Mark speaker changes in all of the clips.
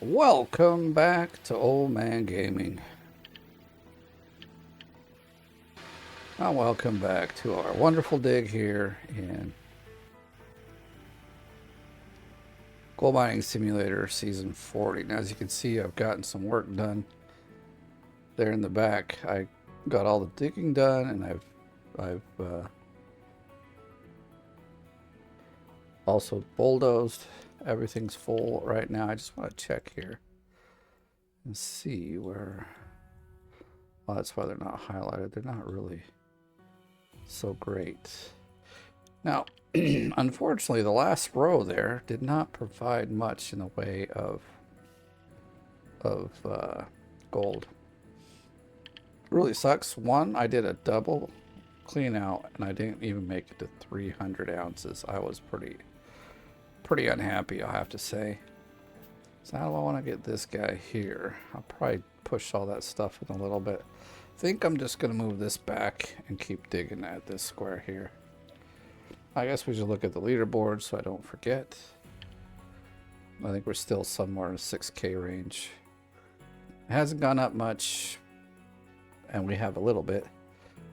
Speaker 1: Welcome back to Oldman Gaming. Welcome back to our wonderful dig here in Gold Mining Simulator Season 40. Now, as you can see, I've gotten some work done there in the back. I got all the digging done, and I've also bulldozed. Everything's full right now. I just want to check here and see where. Well, that's why they're not highlighted. They're not really so great. Now, unfortunately, the last row there did not provide much in the way of gold. It really sucks. One, I did a double clean out, and I didn't even make it to 300 ounces. I was pretty unhappy, I'll have to say. So how do I want to get this guy here? I'll probably push all that stuff in a little bit. I think I'm just going to move this back and keep digging at this square here. I guess we should look at the leaderboard so I don't forget. I think we're still somewhere in the 6K range. It hasn't gone up much, and we have a little bit.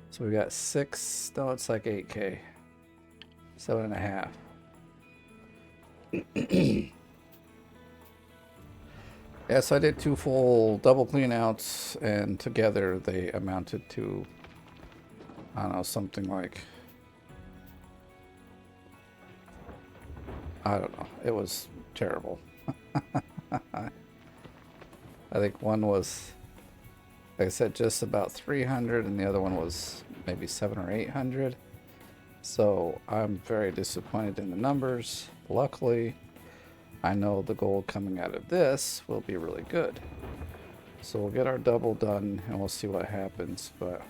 Speaker 1: So we got 6, no, it's like 8K. 7.5. Yes, I did 2 full double clean outs, and together they amounted to, I don't know, something like, I don't know, it was terrible. I think one was, like I said, just about 300, and the other one was maybe 700 or 800. So I'm very disappointed in the numbers. Luckily, I know the gold coming out of this will be really good. So we'll get our double done and we'll see what happens. But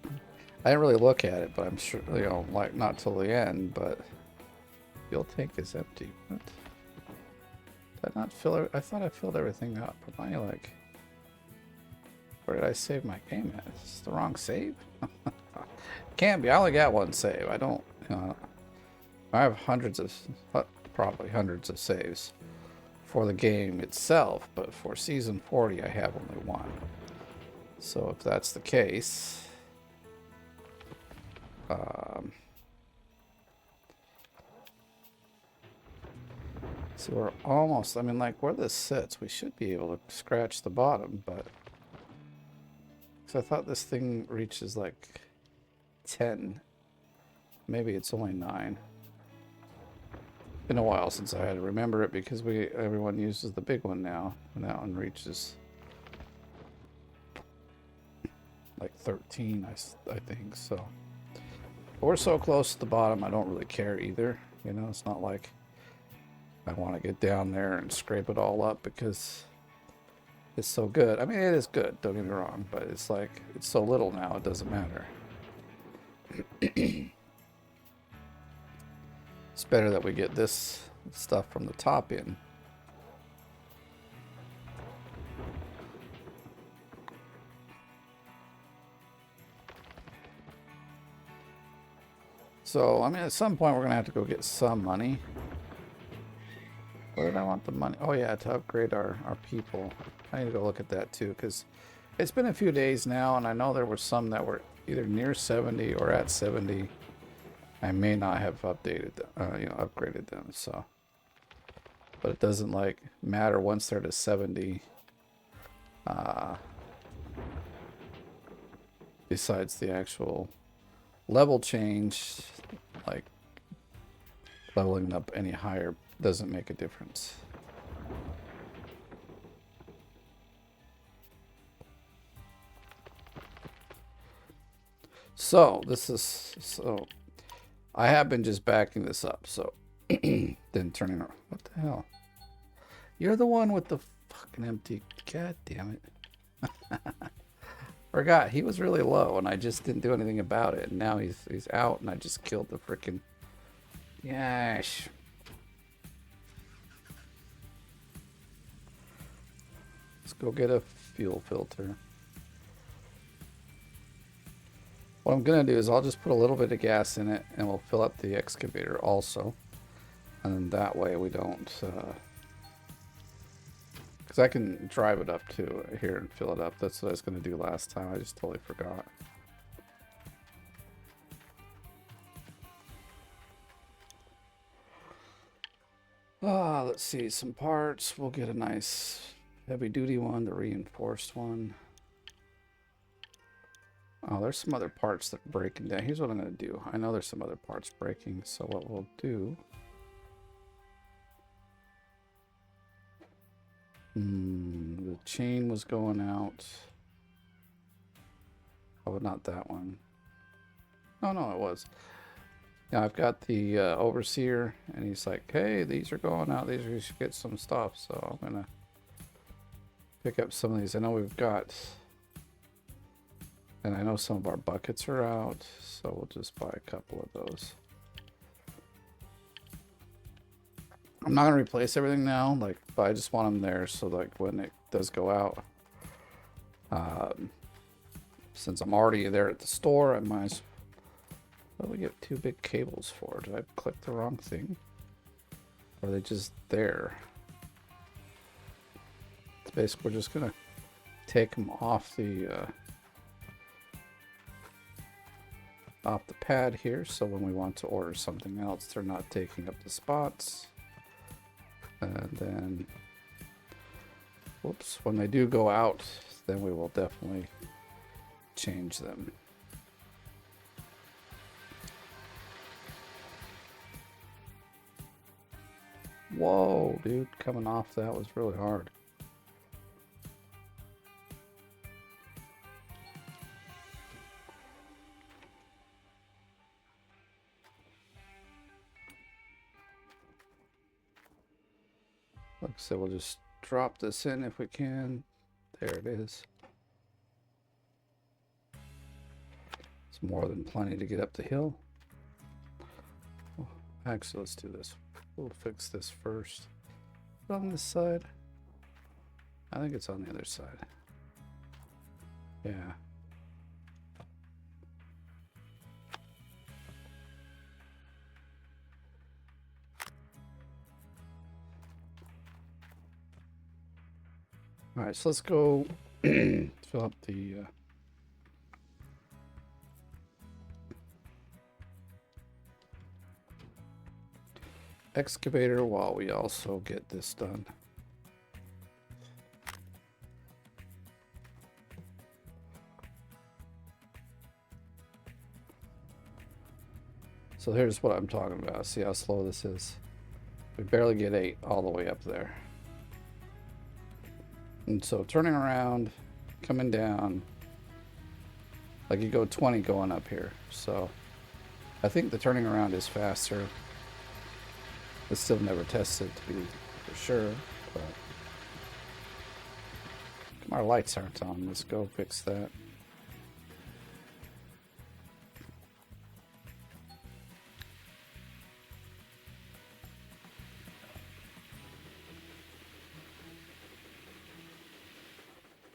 Speaker 1: I didn't really look at it, but I'm sure, you know, like not till the end, but fuel tank is empty. What? Did I not fill it? I thought I filled everything up. Am I like, where did I save my game at? Is this the wrong save? Can't be. I only got one save. I don't, you know, I have probably hundreds of saves for the game itself, but for Season 40 I have only one. So if that's the case, so we're almost, I mean, like where this sits, we should be able to scratch the bottom, but because I thought this thing reaches like 10. Maybe it's only 9. Been a while since I had to remember it because everyone uses the big one now, and that one reaches like 13, I think. So but we're so close to the bottom, I don't really care either. You know, it's not like I want to get down there and scrape it all up because it's so good. I mean, it is good, don't get me wrong, but it's like it's so little now, it doesn't matter. It's better that we get this stuff from the top in. So, I mean, at some point we're going to have to go get some money. Where did I want the money? Oh yeah, to upgrade our people. I need to go look at that too, because it's been a few days now, and I know there were some that were either near 70 or at 70. I may not have updated, upgraded them, so. But it doesn't, like, matter once they're to 70. Besides the actual level change, like, leveling up any higher doesn't make a difference. So, I have been just backing this up, so then turning around. What the hell? You're the one with the fucking empty. God damn it. Forgot he was really low and I just didn't do anything about it. And now he's out and I just killed the freaking. Yash. Let's go get a fuel filter. What I'm gonna do is I'll just put a little bit of gas in it and we'll fill up the excavator also. And then that way we don't, because I can drive it up to here and fill it up. That's what I was going to do last time. I just totally forgot. Let's see, some parts. We'll get a nice heavy duty one, the reinforced one. Oh, there's some other parts that are breaking down. Here's what I'm going to do. I know there's some other parts breaking, so what we'll do... the chain was going out. Oh, not that one. Oh, no, it was. Now I've got the overseer, and he's like, hey, these are going out. These are, you should get some stuff. So I'm going to pick up some of these. I know we've got... And I know some of our buckets are out, so we'll just buy a couple of those. I'm not going to replace everything now, like, but I just want them there so like when it does go out, since I'm already there at the store, I might as well. What do we get 2 big cables for? Did I click the wrong thing? Or are they just there? It's basically, we're just going to take them off the pad here, so when we want to order something else, they're not taking up the spots. And then, whoops, when they do go out, then we will definitely change them. Whoa, dude, coming off that was really hard. Like I said, we'll just drop this in if we can. There it is. It's more than plenty to get up the hill. Oh, actually, let's do this. We'll fix this first. On this side? I think it's on the other side. Yeah. All right, so let's go fill up the excavator while we also get this done. So here's what I'm talking about. See how slow this is? We barely get 8 all the way up there. And so turning around, coming down, like you go 20 going up here. So I think the turning around is faster. It's still never tested to be for sure, but our lights aren't on. Let's go fix that.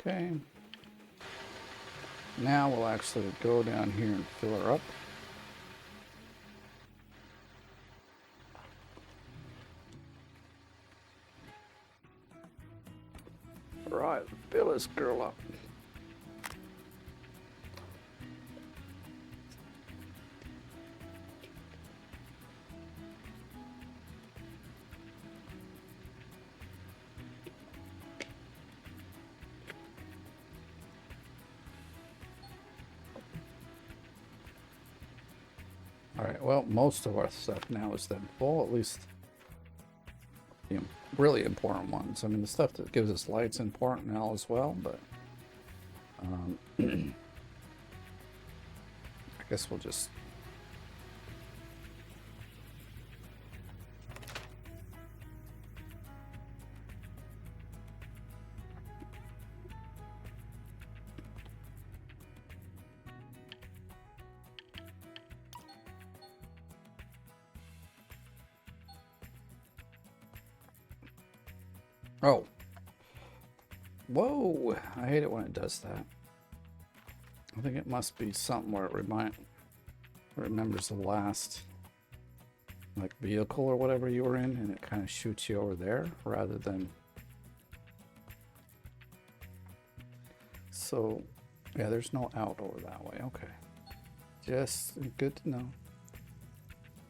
Speaker 1: Okay. Now we'll actually go down here and fill her up. All right, fill this girl up. Alright, well, most of our stuff now is then full, at least the really important ones. I mean, the stuff that gives us light's important now as well, but I guess we'll just... Oh. Whoa. I hate it when it does that. I think it must be something where it remembers the last. like vehicle or whatever you were in, and it kind of shoots you over there rather than. So yeah, there's no out over that way. Okay, just good to know.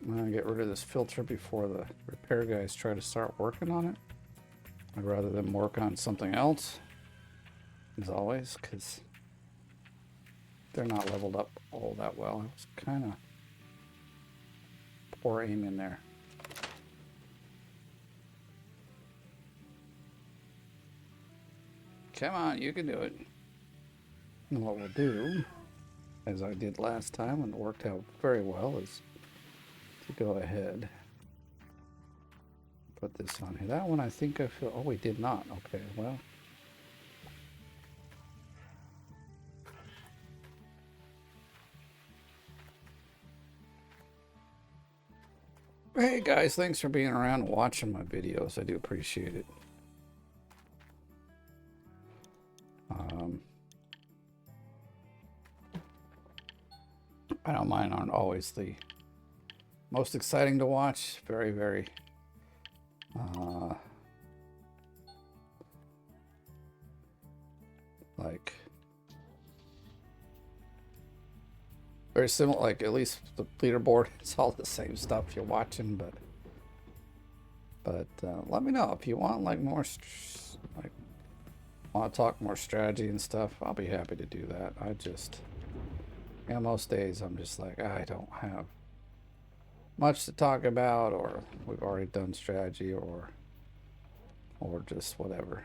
Speaker 1: I'm gonna get rid of this filter before the repair guys try to start working on it. I'd rather them work on something else, as always, because they're not leveled up all that well. It was kind of poor aim in there. Come on, you can do it. And what we'll do, as I did last time and it worked out very well, is to go ahead, put this on here. That one I think I feel, oh, we did not. Okay, well. Hey guys, thanks for being around and watching my videos. I do appreciate it. I don't mind, aren't always the most exciting to watch. Very, very like very similar, like at least the leaderboard, it's all the same stuff you're watching, but let me know if you want like more like want to talk more strategy and stuff. I'll be happy to do that. I just, yeah, most days I'm just like, I don't have much to talk about, or we've already done strategy, or just whatever.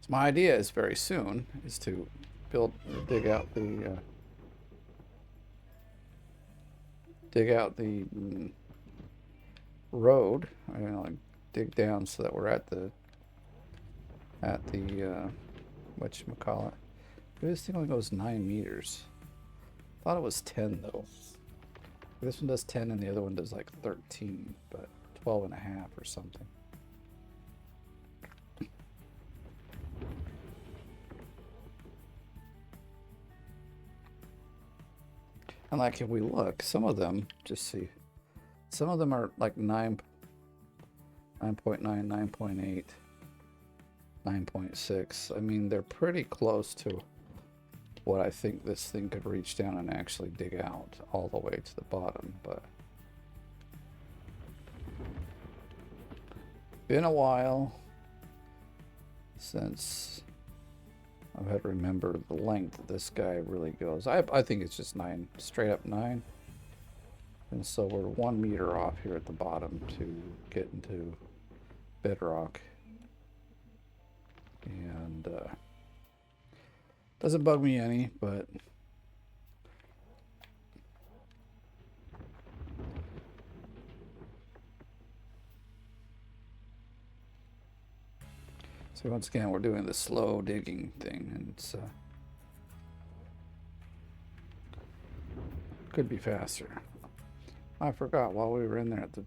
Speaker 1: So my idea is very soon is to dig out the road. I mean, like dig down so that we're at the whatchamacallit. This thing only goes 9 meters. Thought it was 10 though. This one does 10 and the other one does like 13, but 12 and a half or something. And like if we look, some of them, just see, some of them are like 9.9, 9.8, 9.6. I mean, they're pretty close to what I think this thing could reach down and actually dig out all the way to the bottom, but been a while since I've had to remember the length this guy really goes. I think it's just 9, straight up 9. And so we're 1 meter off here at the bottom to get into bedrock. And doesn't bug me any, but so once again, we're doing the slow digging thing, and it's could be faster. I forgot, while we were in there at the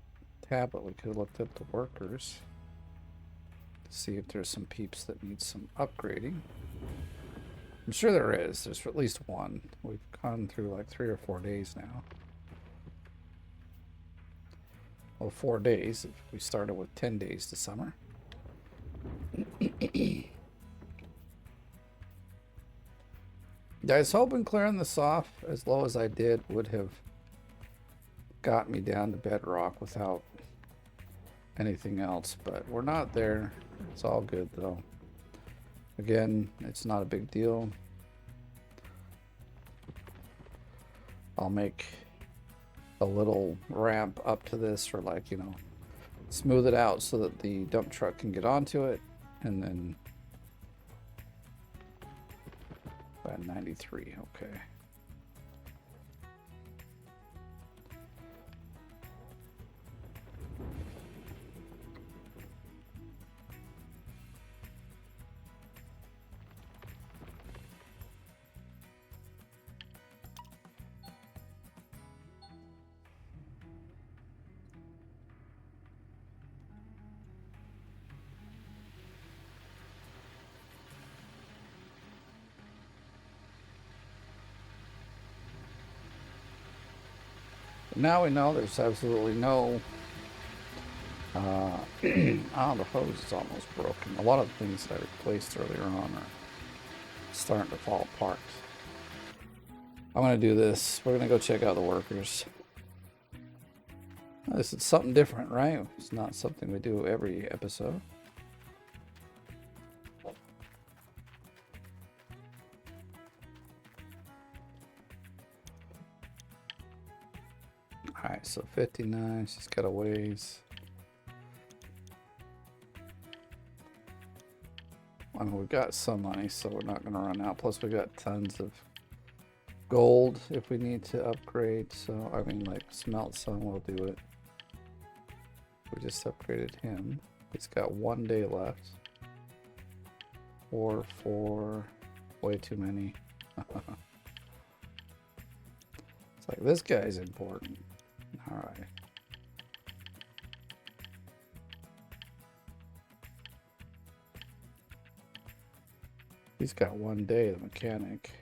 Speaker 1: tablet, we could have looked at the workers to see if there's some peeps that need some upgrading. I'm sure there is. There's at least one. We've gone through like 3 or 4 days now. Well, 4 days if we started with 10 days to summer. I was hoping clearing this off as low as I did would have got me down to bedrock without anything else, but we're not there. It's all good though. Again, it's not a big deal. I'll make a little ramp up to this, or like, you know, smooth it out so that the dump truck can get onto it, and then by 93, okay. Now we know there's absolutely no... oh, the hose is almost broken. A lot of the things that I replaced earlier on are starting to fall apart. I'm going to do this. We're going to go check out the workers. This is something different, right? It's not something we do every episode. Alright, so 59. She's got a ways. I mean, we've got some money, so we're not going to run out. Plus, we got tons of gold if we need to upgrade. So, I mean, like, smelt some will do it. We just upgraded him. He's got 1 day left. 4, way too many. It's like, this guy's important. Alright. He's got 1 day, the mechanic.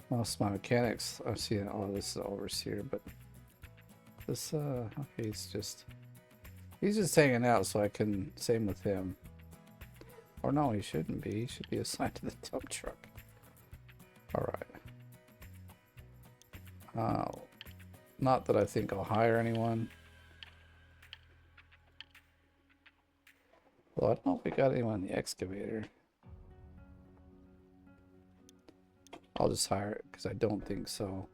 Speaker 1: Most of my mechanics, I've seen, oh, this is overseer, but this, okay, he's just hanging out so I can, same with him. Or no, he shouldn't be. He should be assigned to the dump truck. Alright. Not that I think I'll hire anyone. Well, I don't know if we got anyone in the excavator. I'll just hire it because I don't think so.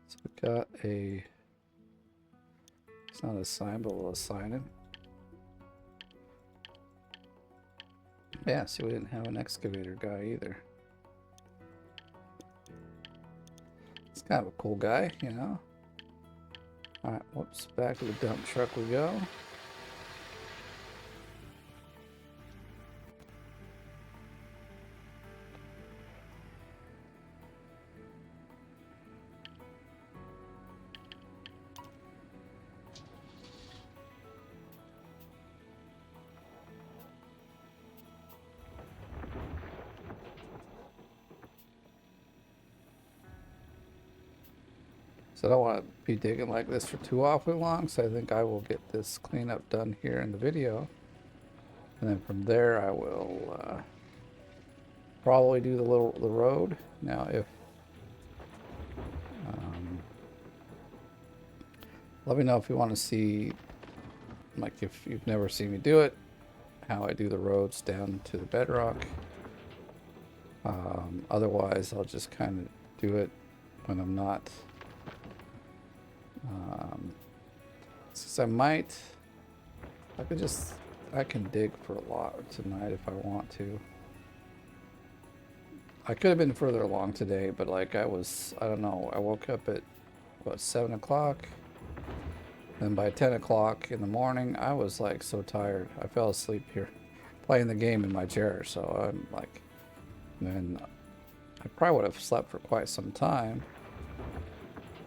Speaker 1: So we got a... It's not assigned, but we'll assign him. Yeah, see, we didn't have an excavator guy either. It's kind of a cool guy, you know? Alright, whoops, back to the dump truck we go. So I don't want to be digging like this for too awfully long, so I think I will get this cleanup done here in the video. And then from there I will probably do the road. Now if let me know if you want to see, like if you've never seen me do it, how I do the roads down to the bedrock. Otherwise I'll just kind of do it when I'm not since I can dig for a lot tonight if I want to. I could have been further along today, but like I don't know, I woke up at what, 7 o'clock, and by 10 o'clock in the morning I was like so tired I fell asleep here playing the game in my chair. So I'm like, then I probably would have slept for quite some time.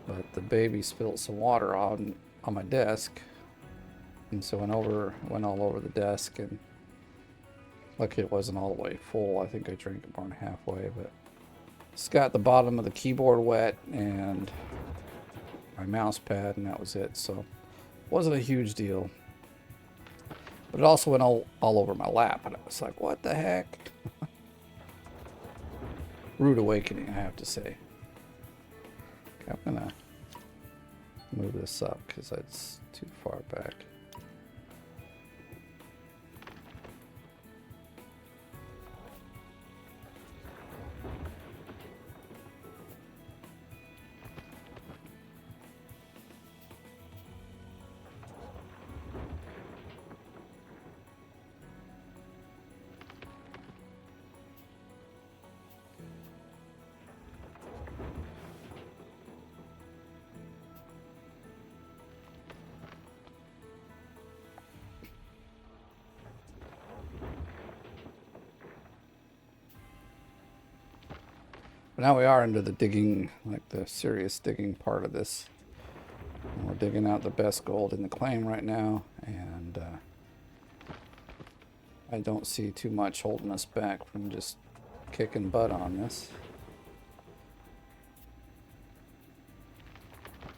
Speaker 1: But the baby spilled some water on my desk, and so went all over the desk, and luckily it wasn't all the way full. I think I drank it more than halfway, but it's got the bottom of the keyboard wet and my mouse pad, and that was it. So it wasn't a huge deal, but it also went all over my lap, and I was like, what the heck? Rude awakening, I have to say. I'm gonna move this up because it's too far back. Now we are into the digging, like the serious digging part of this. And we're digging out the best gold in the claim right now, and I don't see too much holding us back from just kicking butt on this.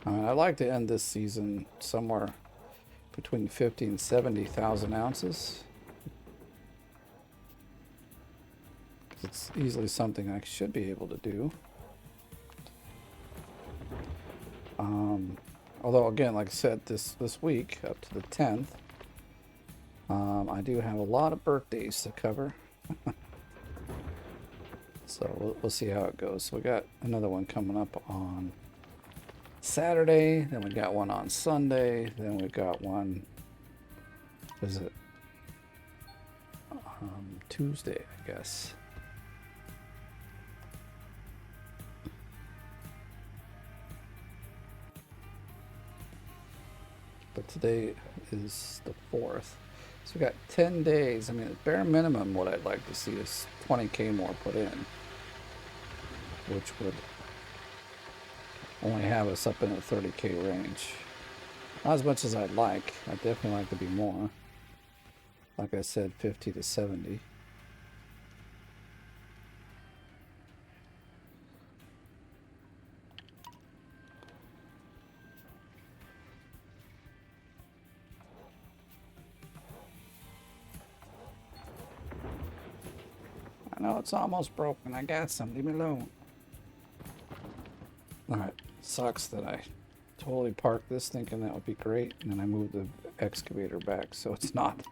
Speaker 1: I'd like to end this season somewhere between 50 and 70,000 ounces. It's easily something I should be able to do. Although again, like I said, this week up to the 10th, I do have a lot of birthdays to cover. So we'll see how it goes. So we got another one coming up on Saturday, then we got one on Sunday, then we got one, is it Tuesday, I guess. But today is the 4th. So we got 10 days. I mean, the bare minimum what I'd like to see is 20K more put in, which would only have us up in the 30K range. Not as much as I'd like. I'd definitely like to be more. Like I said, 50 to 70. I know it's almost broken. I got some. Leave me alone. Alright. Sucks that I totally parked this thinking that would be great, and then I moved the excavator back, so it's not.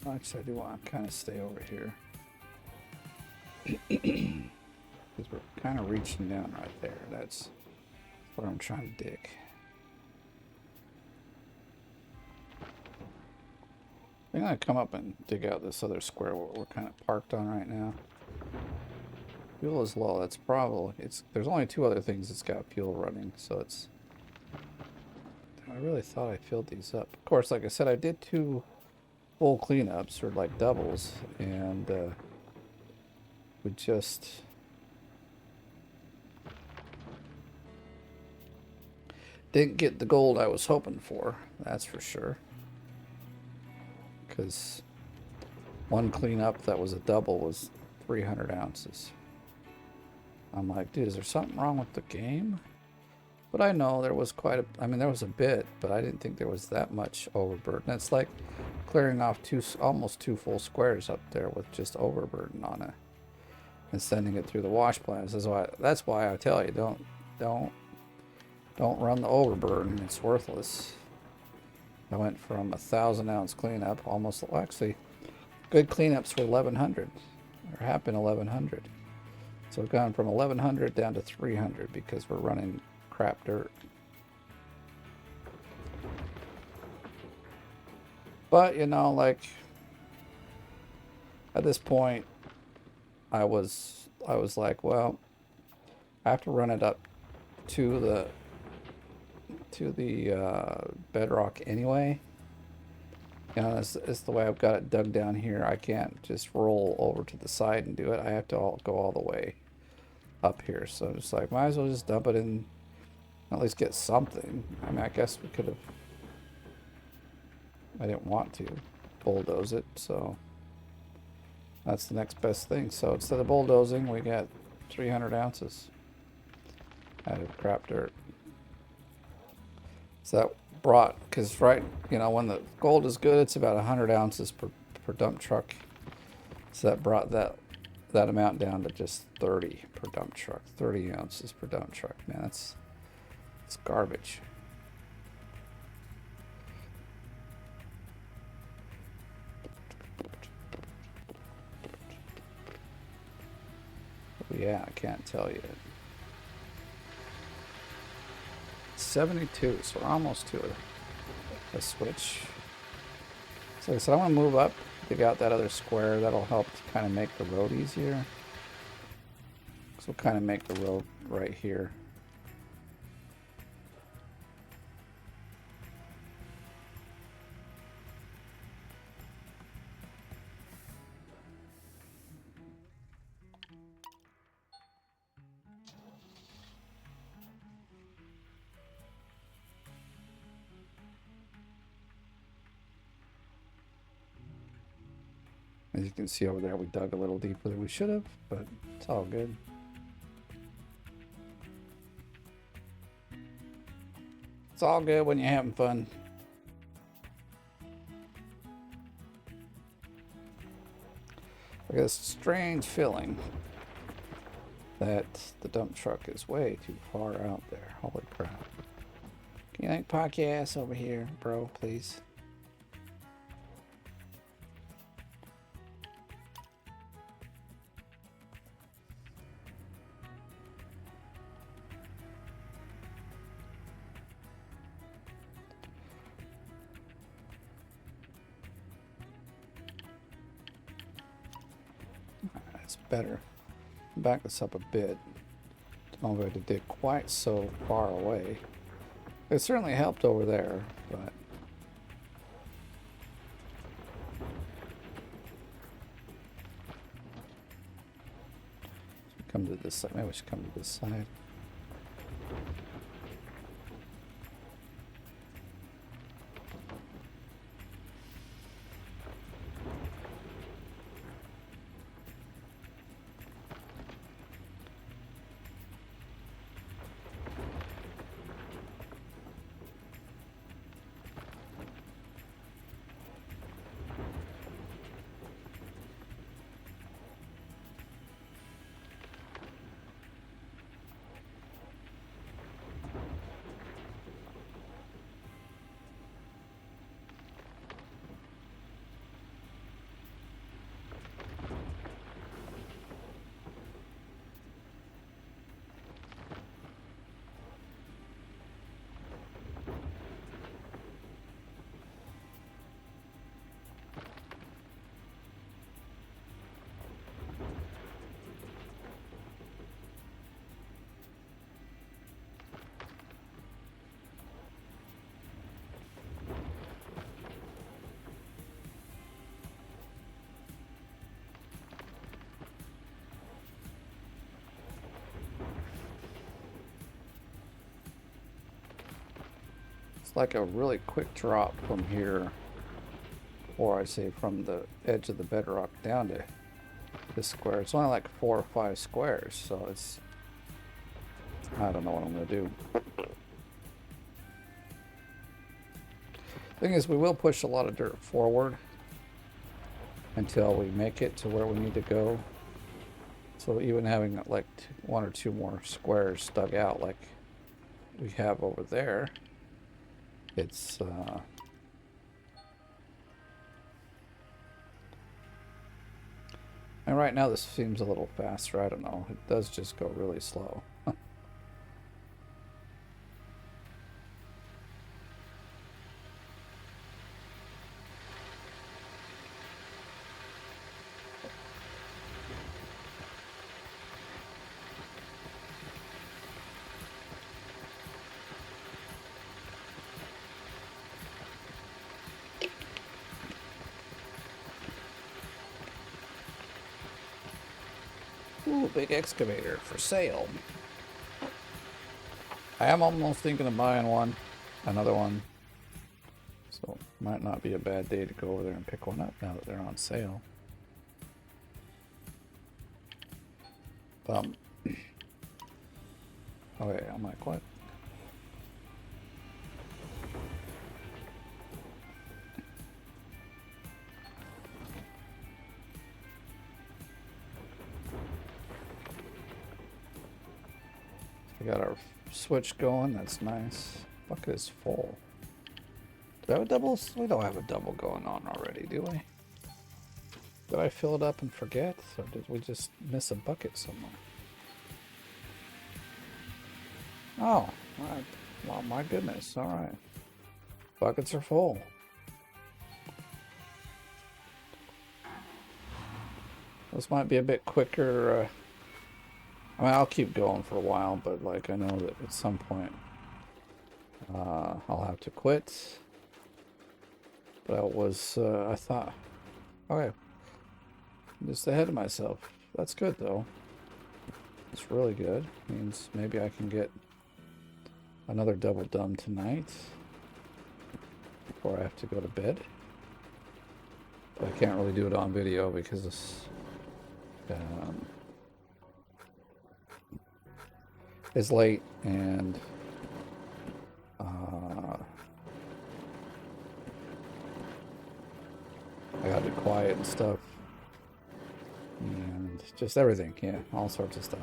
Speaker 1: Actually, I do want to kind of stay over here. Because we're kind of reaching down right there. That's where I'm trying to dig. I'm going to come up and dig out this other square where we're kind of parked on right now. Fuel is low. That's probably... There's only 2 other things that's got fuel running, so it's... I really thought I filled these up. Of course, like I said, I did 2... full cleanups, or like doubles, and we just didn't get the gold I was hoping for, that's for sure. Because one cleanup that was a double was 300 ounces. I'm like, dude, is there something wrong with the game? But I know there was quite a, I mean, there was a bit, but I didn't think there was that much overburden. It's like clearing off almost 2 full squares up there with just overburden on it and sending it through the wash plants. That's why I tell you, don't run the overburden. It's worthless. I went from 1,000 ounce cleanup almost, well, actually, good cleanups were 1,100. There have been 1,100. So we've gone from 1,100 down to 300 because we're running crap dirt. But you know, like at this point I was like, well, I have to run it up to the bedrock anyway. You know, it's the way I've got it dug down here. I can't just roll over to the side and do it. I have to go all the way up here. So it's like, might as well just dump it in, at least get something. I mean, I guess we could have, I didn't want to bulldoze it, so that's the next best thing. So instead of bulldozing, we got 300 ounces out of crap dirt. So that brought, because right, you know, when the gold is good, it's about 100 ounces per dump truck. So that brought that amount down to just 30 per dump truck, 30 ounces per dump truck. Man, it's garbage. Yeah, I can't tell you. 72, so we're almost to a switch. So like I said, I want to move up, dig out that other square. That'll help to kind of make the road easier. So we'll kind of make the road right here. As you can see over there, we dug a little deeper than we should have, but it's all good. It's all good when you're having fun. I get this strange feeling that the dump truck is way too far out there. Holy crap. Can you like park your ass over here, bro, please? That's better. Back this up a bit. Don't have to dig quite so far away. It certainly helped over there, but come to this side. Maybe we should come to this side. Like a really quick drop from here, or I say from the edge of the bedrock down to this square. It's only like 4 or 5 squares, so it's, I don't know what I'm gonna do. Thing is, we will push a lot of dirt forward until we make it to where we need to go. So even having like 1 or 2 more squares dug out like we have over there, it's and right now this seems a little faster. I don't know. It does just go really slow. Ooh, big excavator for sale. I am almost thinking of buying one, another one. So might not be a bad day to go over there and pick one up now that they're on sale. Okay, I'm like, what? We got our switch going. That's nice. Bucket is full. Do I have a double? We don't have a double going on already, do we? Did I fill it up and forget? Or did we just miss a bucket somewhere? Oh, well, my goodness. All right. Buckets are full. This might be a bit quicker. I mean, I'll keep going for a while, but like I know that at some point I'll have to quit. But I thought, okay, I'm just ahead of myself. That's good though. It's really good. Means maybe I can get another double done tonight before I have to go to bed. But I can't really do it on video because it's late and I gotta be quiet and stuff. And just everything, yeah, all sorts of stuff.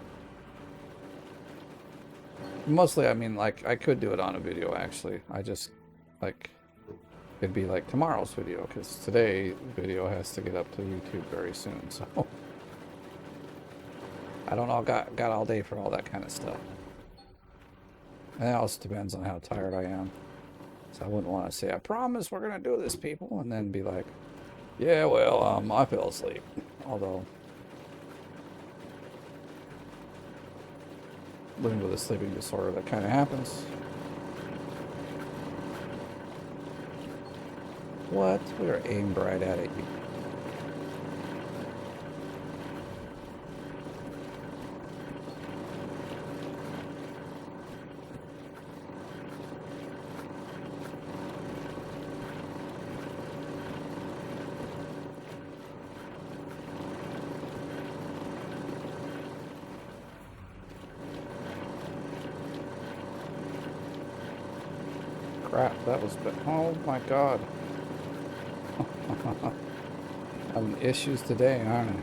Speaker 1: Mostly, I mean, like, I could do it on a video, actually. I just, like, it'd be like tomorrow's video, because today video has to get up to YouTube very soon, so. I don't know, got all day for all that kind of stuff. And it also depends on how tired I am. So I wouldn't want to say, I promise we're going to do this, people, and then be like, yeah, well, I fell asleep. Although, living with a sleeping disorder, that kind of happens. What? We are aimed right at it. Crap, that was bad. Oh my god. Having issues today, aren't I?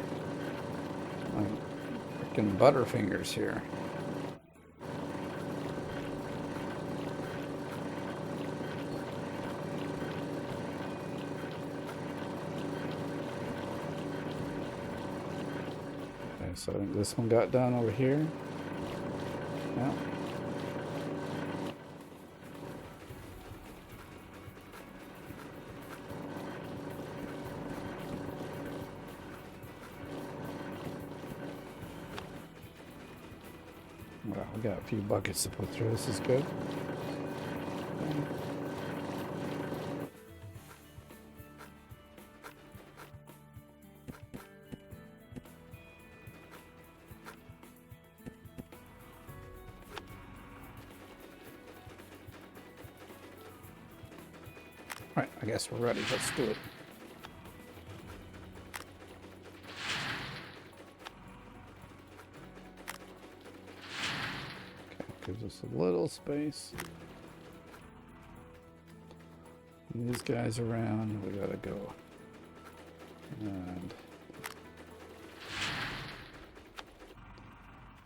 Speaker 1: Like freaking butterfingers here. Okay, so I think this one got done over here. Yeah. Well, we got a few buckets to put through. This is good. Alright, I guess we're ready. Let's do it. Gives us a little space. And these guys around, we gotta go. And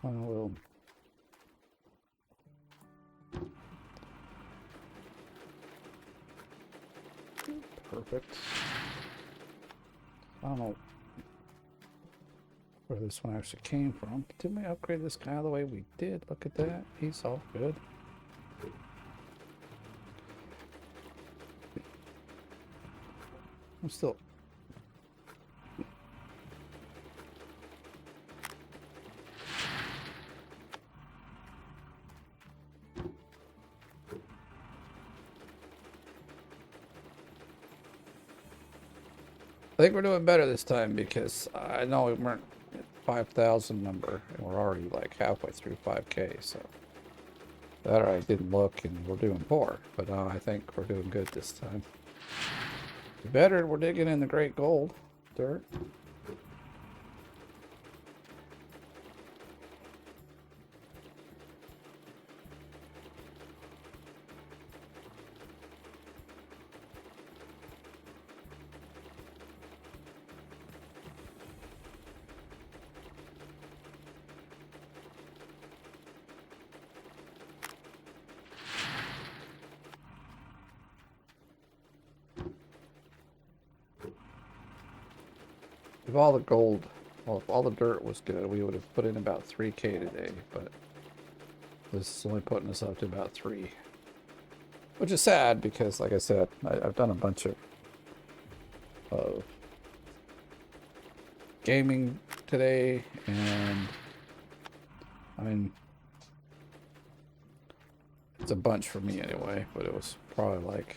Speaker 1: we'll perfect. I don't know where this one actually came from. Didn't we upgrade this guy the way we did? Look at that. He's all good. I'm still... I think we're doing better this time because I know we weren't at 5,000 number and we're already like halfway through 5K, so that I didn't look and we're doing poor, but I think we're doing good this time. Better, we're digging in the great gold dirt. If all the gold, well, if all the dirt was good, we would have put in about 3K today, but This is only putting us up to about 3. Which is sad because, like I said, I've done a bunch of gaming today, and I mean, it's a bunch for me anyway, but it was probably like,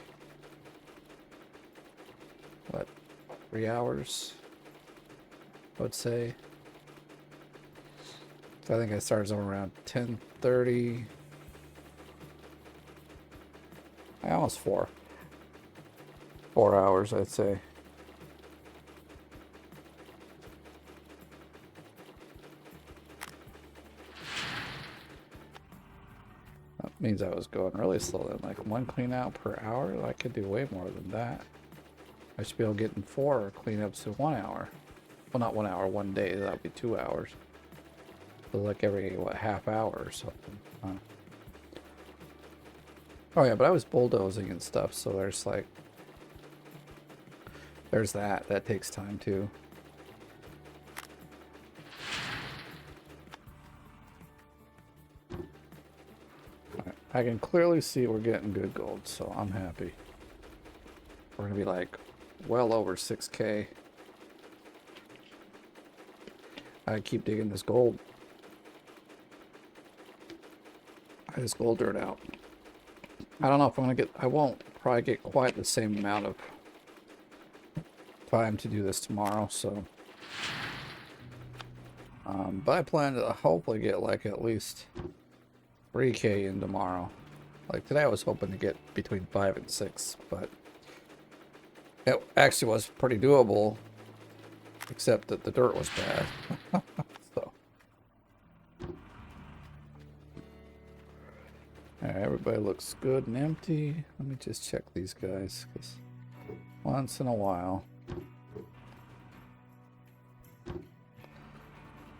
Speaker 1: what, 3 hours, I would say. So I think I started somewhere around 10:30. Almost 4 hours, I'd say. That means I was going really slow then, like 1 clean out per hour. I could do way more than that. I should be able to get in 4 cleanups in 1 hour. Well, not 1 hour, 1 day. That would be 2 hours. So like every, what, half hour or something. Oh yeah, but I was bulldozing and stuff, so there's like, there's that. That takes time too. Right. I can clearly see we're getting good gold, so I'm happy. We're gonna be like well over 6K. I keep digging this gold. This gold dirt out. I don't know if I'm gonna get, I won't probably get quite the same amount of time to do this tomorrow, so but I plan to hopefully get like at least 3K in tomorrow. Like today I was hoping to get between 5 and 6, but it actually was pretty doable, except that the dirt was bad. So alright, everybody looks good and empty. Let me just check these guys, because once in a while.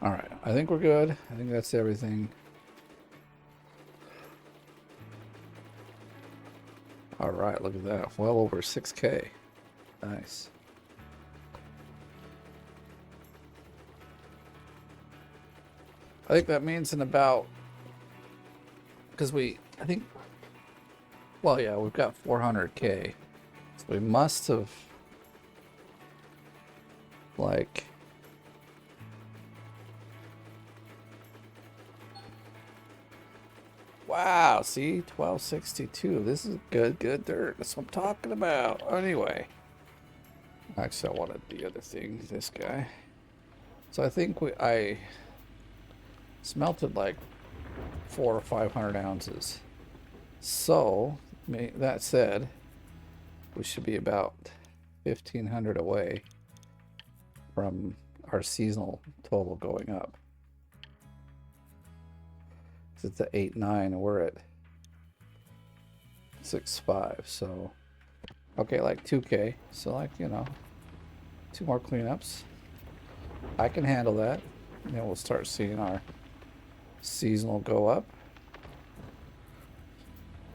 Speaker 1: Alright, I think we're good. I think that's everything. Alright, look at that. Well over 6K. Nice. I think that means in about, because I think, well, yeah, we've got 400K. So we must have, like, wow, see, 1262. This is good dirt. That's what I'm talking about. Anyway, actually, I wanted the other thing, this guy. So I think I smelted like 400 or 500 ounces. So, that said, we should be about 1,500 away from our seasonal total going up. It's at 8.9 and we're at 6.5, so okay, like 2K. So like, you know, 2 more cleanups. I can handle that. And then we'll start seeing our seasonal go up.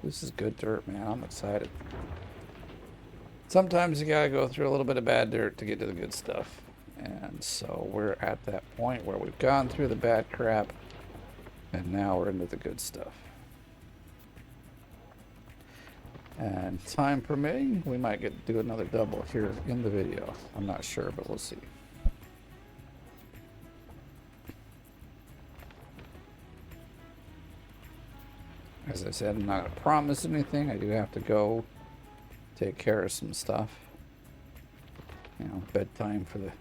Speaker 1: This is good dirt, man. I'm excited. Sometimes you gotta go through a little bit of bad dirt to get to the good stuff. And so we're at that point where we've gone through the bad crap and now we're into the good stuff. And time permitting, we might get to do another double here in the video. I'm not sure, but we'll see. As I said, I'm not going to promise anything. I do have to go take care of some stuff. You know, bedtime for the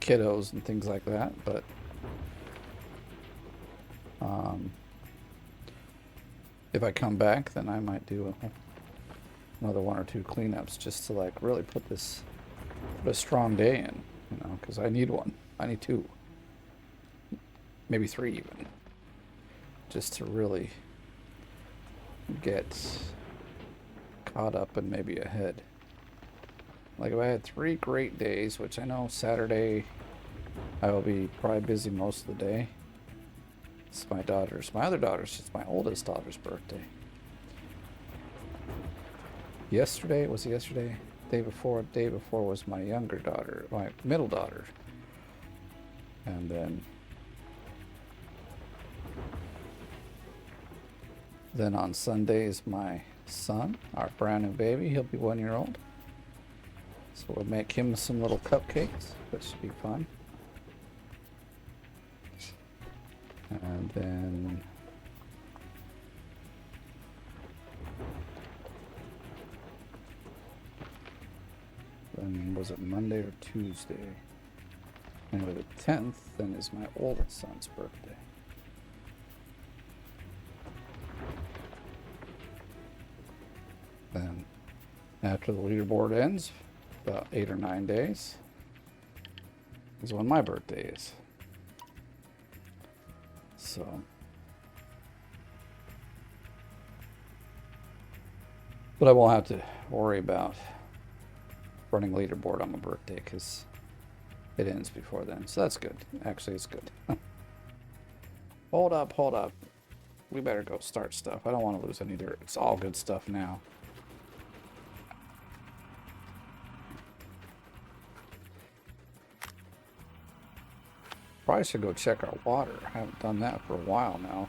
Speaker 1: kiddos and things like that. But if I come back, then I might do another 1 or 2 cleanups just to like really put a strong day in, you know, because I need 1. I need 2, maybe 3 even, just to really get caught up and maybe ahead. Like if I had 3 great days, which I know Saturday I will be probably busy most of the day. It's my other daughter's, it's my oldest daughter's birthday. Yesterday, was it yesterday? Day before was my younger daughter, my middle daughter. And then Then on Sundays, my son, our brand new baby, he'll be 1 year old. So we'll make him some little cupcakes. That should be fun. And then was it Monday or Tuesday? Anyway, the 10th then is my oldest son's birthday. Then after the leaderboard ends, about 8 or 9 days, is when my birthday is. So but I won't have to worry about running leaderboard on my birthday because it ends before then. So that's good. Actually, it's good. Hold up, hold up. We better go start stuff. I don't want to lose any dirt. It's all good stuff now. Probably should go check our water. I haven't done that for a while now.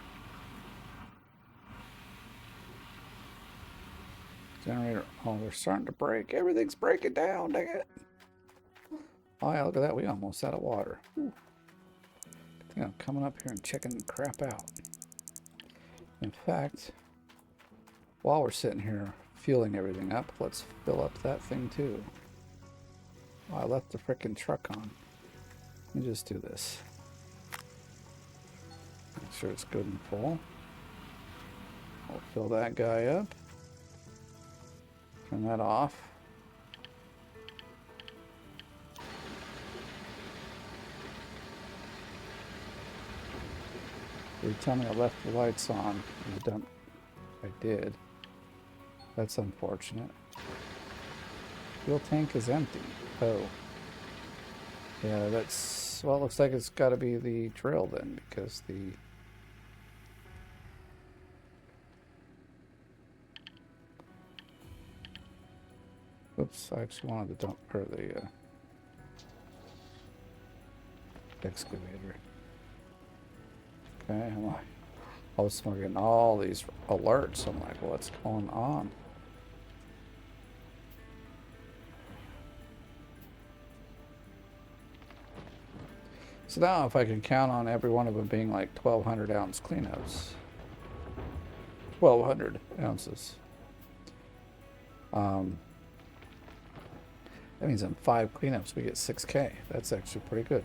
Speaker 1: Generator. Oh, they're starting to break. Everything's breaking down. Dang it. Oh yeah, look at that. We almost out of water. Ooh. I think I'm coming up here and checking the crap out. In fact, while we're sitting here fueling everything up, let's fill up that thing too. Oh, I left the frickin' truck on. Let me just do this. Make sure it's good and full. We'll fill that guy up. Turn that off. Every time I left the lights on in the dump, I did. That's unfortunate. Fuel tank is empty. Oh. Yeah, that's... Well, it looks like it's got to be the drill then, because the... Oops, I actually wanted to dump or the excavator. Okay, I'm like, all of a sudden we're getting all these alerts. I'm like, what's going on? So now if I can count on every one of them being like 1,200 ounce cleanups. 1,200 ounces. That means in 5 cleanups we get 6K. That's actually pretty good.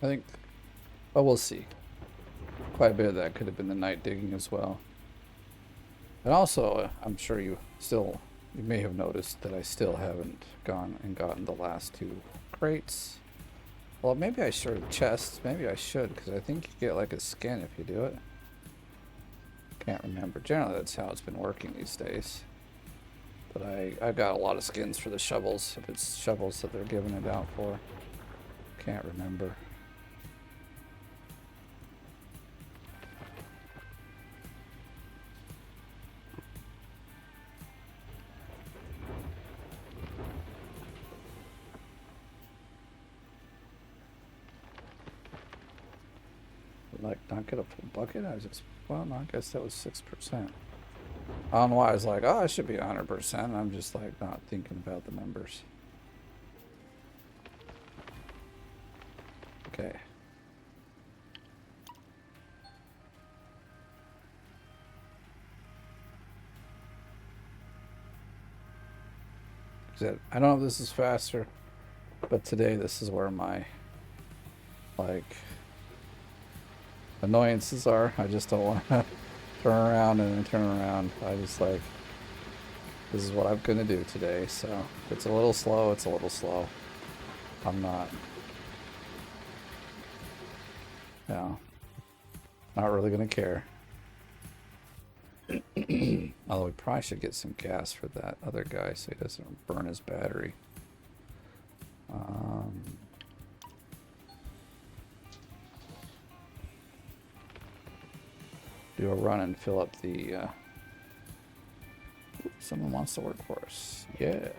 Speaker 1: I think, well, we'll see. Quite a bit of that could have been the night digging as well. And also, I'm sure you may have noticed that I still haven't gone and gotten the last 2 crates. Well, maybe I should, chests, maybe I should, because I think you get like a skin if you do it. Can't remember. Generally, that's how it's been working these days. But I got a lot of skins for the shovels, if it's shovels that they're giving it out for. Can't remember. Like, not get a full bucket? I was just, well, no, I guess that was 6%. I don't know why I was like, oh, it should be 100%. I'm just like not thinking about the numbers. Okay. I don't know if this is faster, but today this is where my, like, annoyances are. I just don't want to turn around and then turn around. I just like, this is what I'm going to do today. So if it's a little slow, it's a little slow. I'm not, no, not really going to care. Although we probably should get some gas for that other guy so he doesn't burn his battery. Do a run and fill up the... someone wants to work for us. Yeah.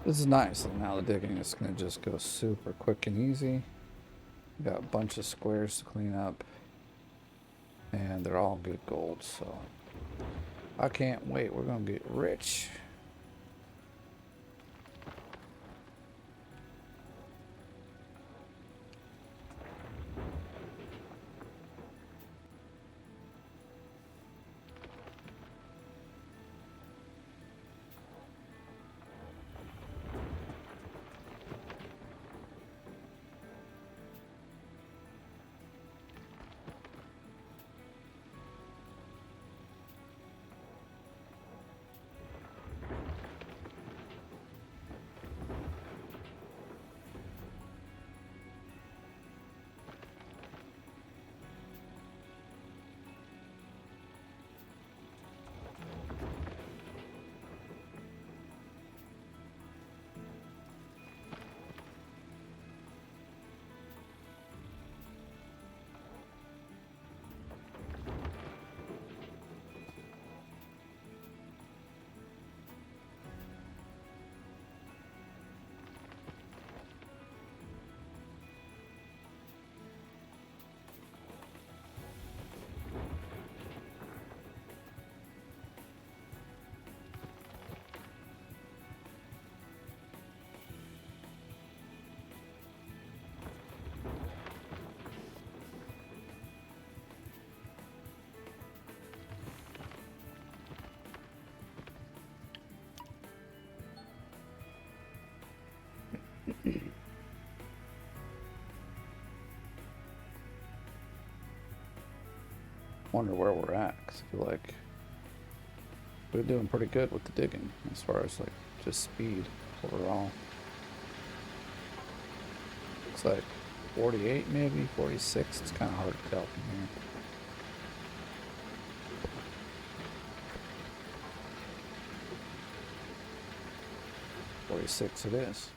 Speaker 1: This is nice. And now the digging is going to just go super quick and easy. We got a bunch of squares to clean up. And they're all good gold, so I can't wait. We're going to get rich. Wonder where we're at, because I feel like we're doing pretty good with the digging as far as like just speed overall. Looks like 48 maybe, 46. It's kind of hard to tell from here. .46 it is.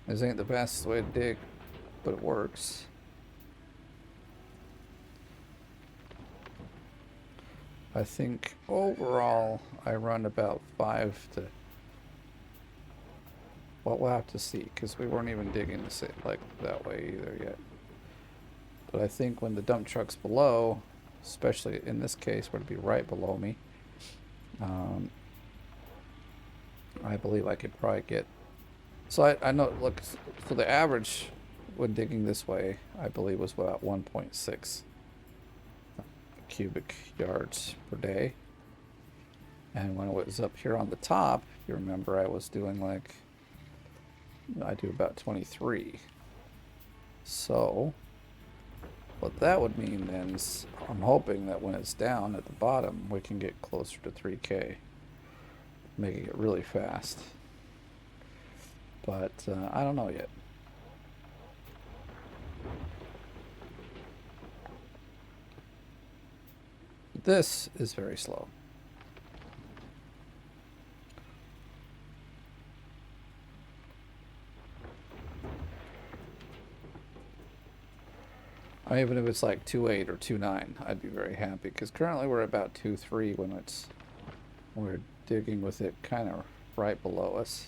Speaker 1: This ain't the fastest way to dig, but it works. I think overall I run about 5 to... Well, we'll have to see, because we weren't even digging the same, like that way either yet. But I think when the dump truck's below, especially in this case, would be right below me, I believe I could probably get... So I know, look, so the average when digging this way, I believe, was about 1.6 cubic yards per day. And when it was up here on the top, you remember I was doing like, I do about 23. So what that would mean then is I'm hoping that when it's down at the bottom, we can get closer to 3K, making it really fast. But I don't know yet. This is very slow. Even if it's like 2.8 or 2.9, I'd be very happy, because currently we're about 2.3 when we're digging with it kind of right below us.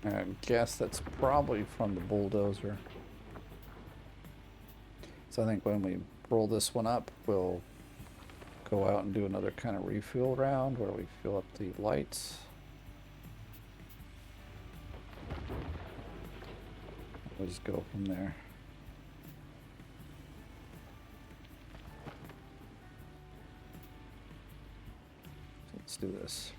Speaker 1: I guess that's probably from the bulldozer. So I think when we roll this one up, we'll go out and do another kind of refuel round where we fill up the lights. We'll just go from there. So let's do this.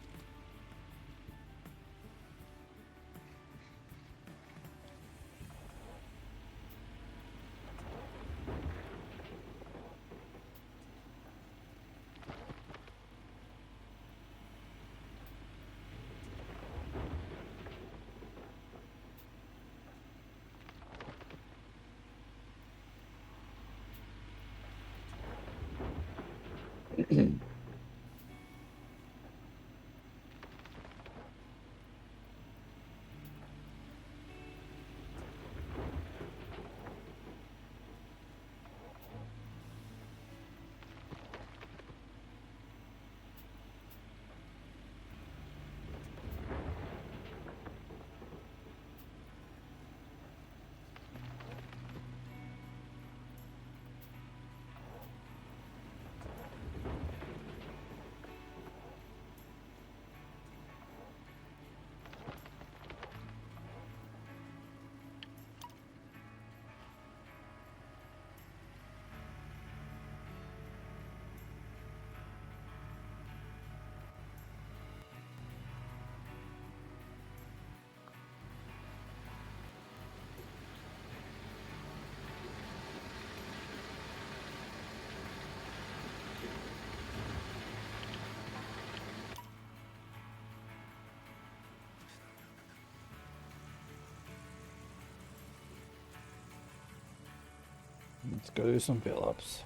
Speaker 1: Let's go do some fill-ups.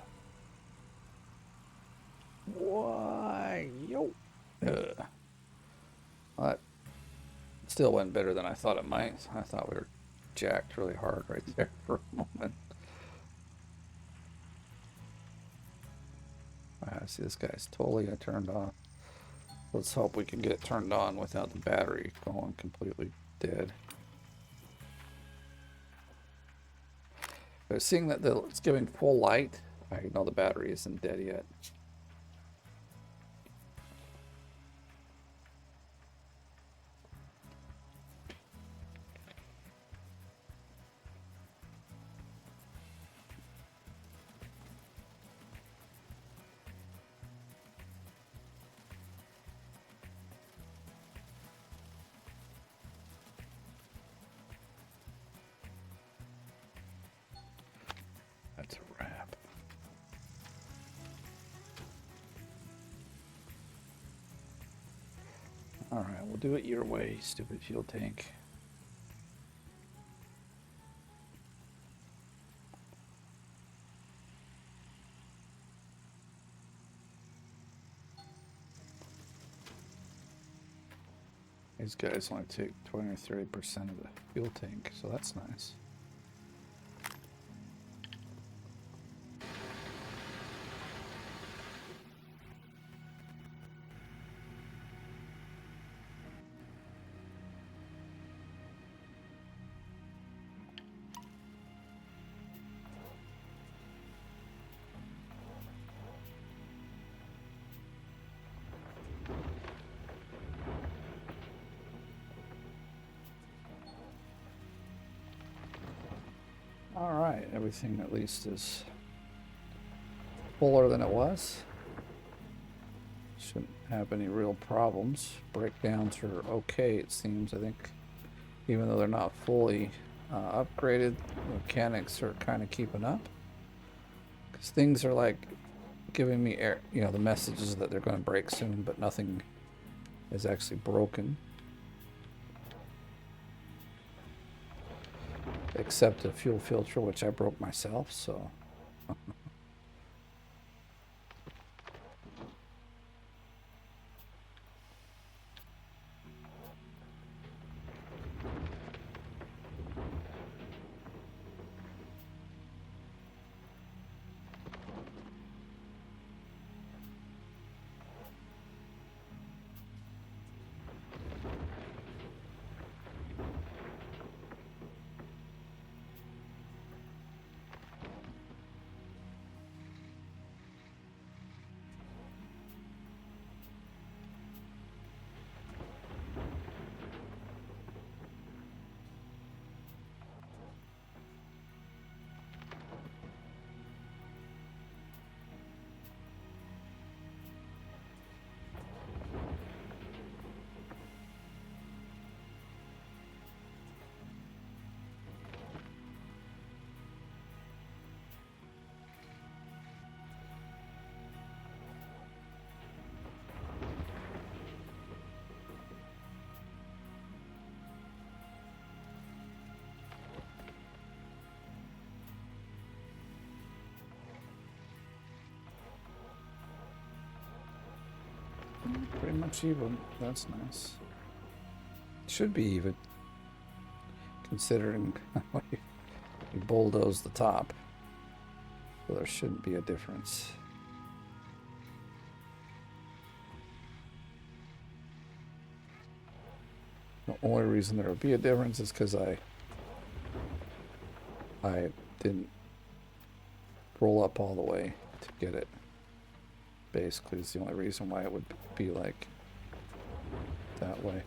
Speaker 1: Why? Yo. Well, that still went better than I thought it might. I thought we were jacked really hard right there for a moment. I see this guy's totally turned off. Let's hope we can get it turned on without the battery going completely dead. But seeing that it's giving full light, I know the battery isn't dead yet. That's a wrap. All right, we'll do it your way, stupid fuel tank. These guys only take 20 or 30% of the fuel tank, so that's nice. All right, everything at least is fuller than it was. Shouldn't have any real problems. Breakdowns are okay, it seems. I think even though they're not fully upgraded, the mechanics are kind of keeping up. Because things are like giving me the messages that they're going to break soon, but nothing is actually broken. Except a fuel filter, which I broke myself, so. Pretty much even. That's nice. Should be even, considering we bulldozed the top. So there shouldn't be a difference. The only reason there would be a difference is because I didn't roll up all the way to get it. Basically, is the only reason why it would be like that way.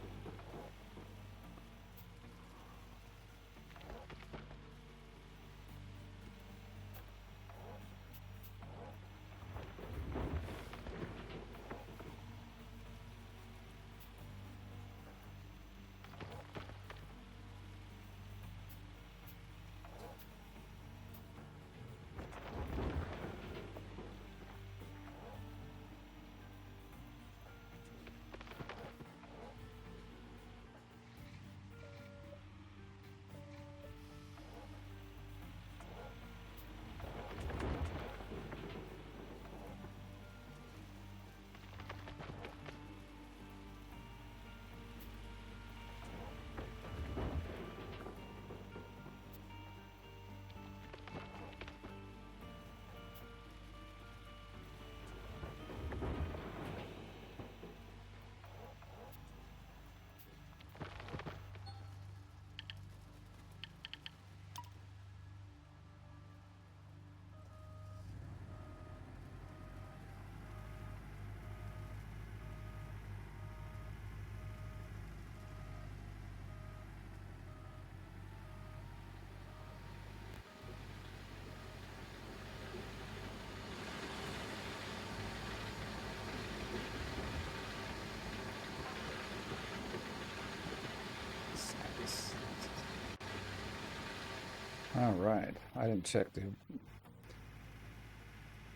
Speaker 1: All right. I didn't check the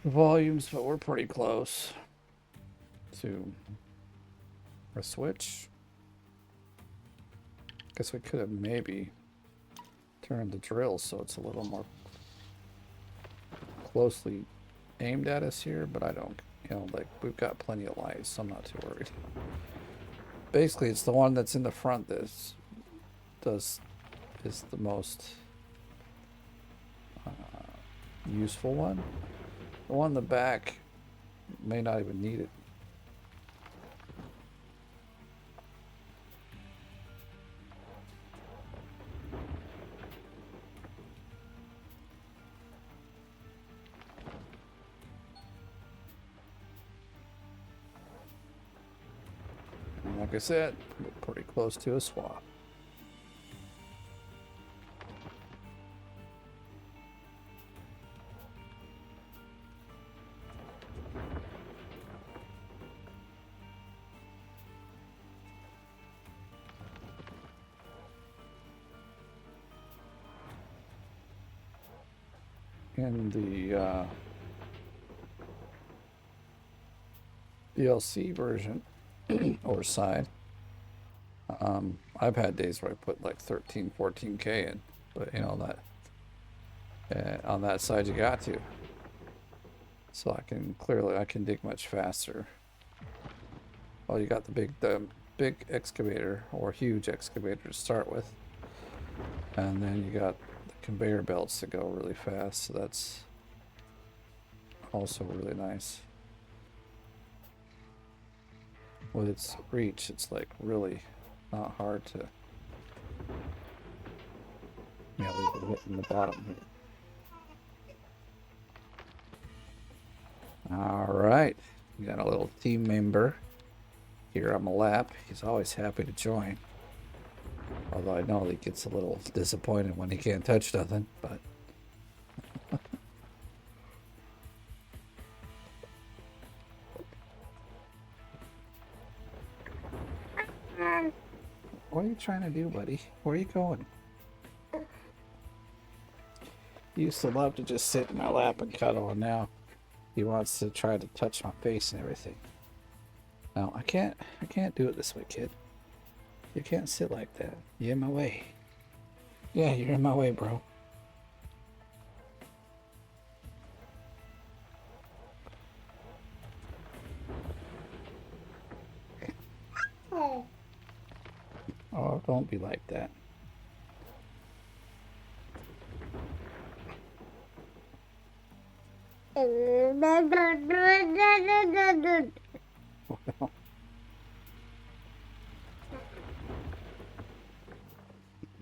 Speaker 1: volumes, but we're pretty close to a switch. Guess we could have maybe turned the drill so it's a little more closely aimed at us here, but I don't, like we've got plenty of light, so I'm not too worried. Basically, it's the one that's in the front that is the most useful one. The one in the back may not even need it. And like I said, we're pretty close to a swap. In the DLC version or side, I've had days where I put like 13, 14K in, but that on that side you got to. So I can dig much faster. Well, you got the big excavator or huge excavator to start with, and then you got the conveyor belts to go really fast. So that's also really nice. With its reach, it's like really not hard to leave it hitting the bottom here. All right, we got a little team member here on my lap. He's always happy to join. Although I know he gets a little disappointed when he can't touch nothing, but what are you trying to do, buddy? Where are you going? He used to love to just sit in my lap and cuddle, and now he wants to try to touch my face and everything. No, I can't do it this way, kid. You can't sit like that. You're in my way. Yeah, you're in my way, bro. Oh, don't be like that.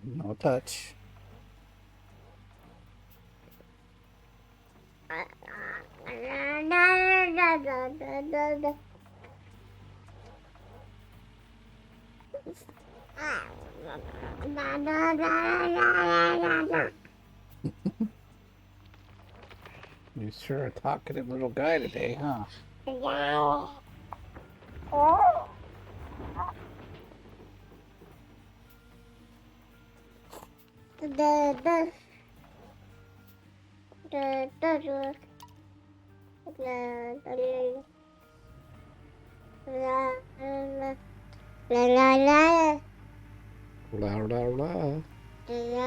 Speaker 1: No touch. You sure a talkative little guy today, huh? La la la. Oh.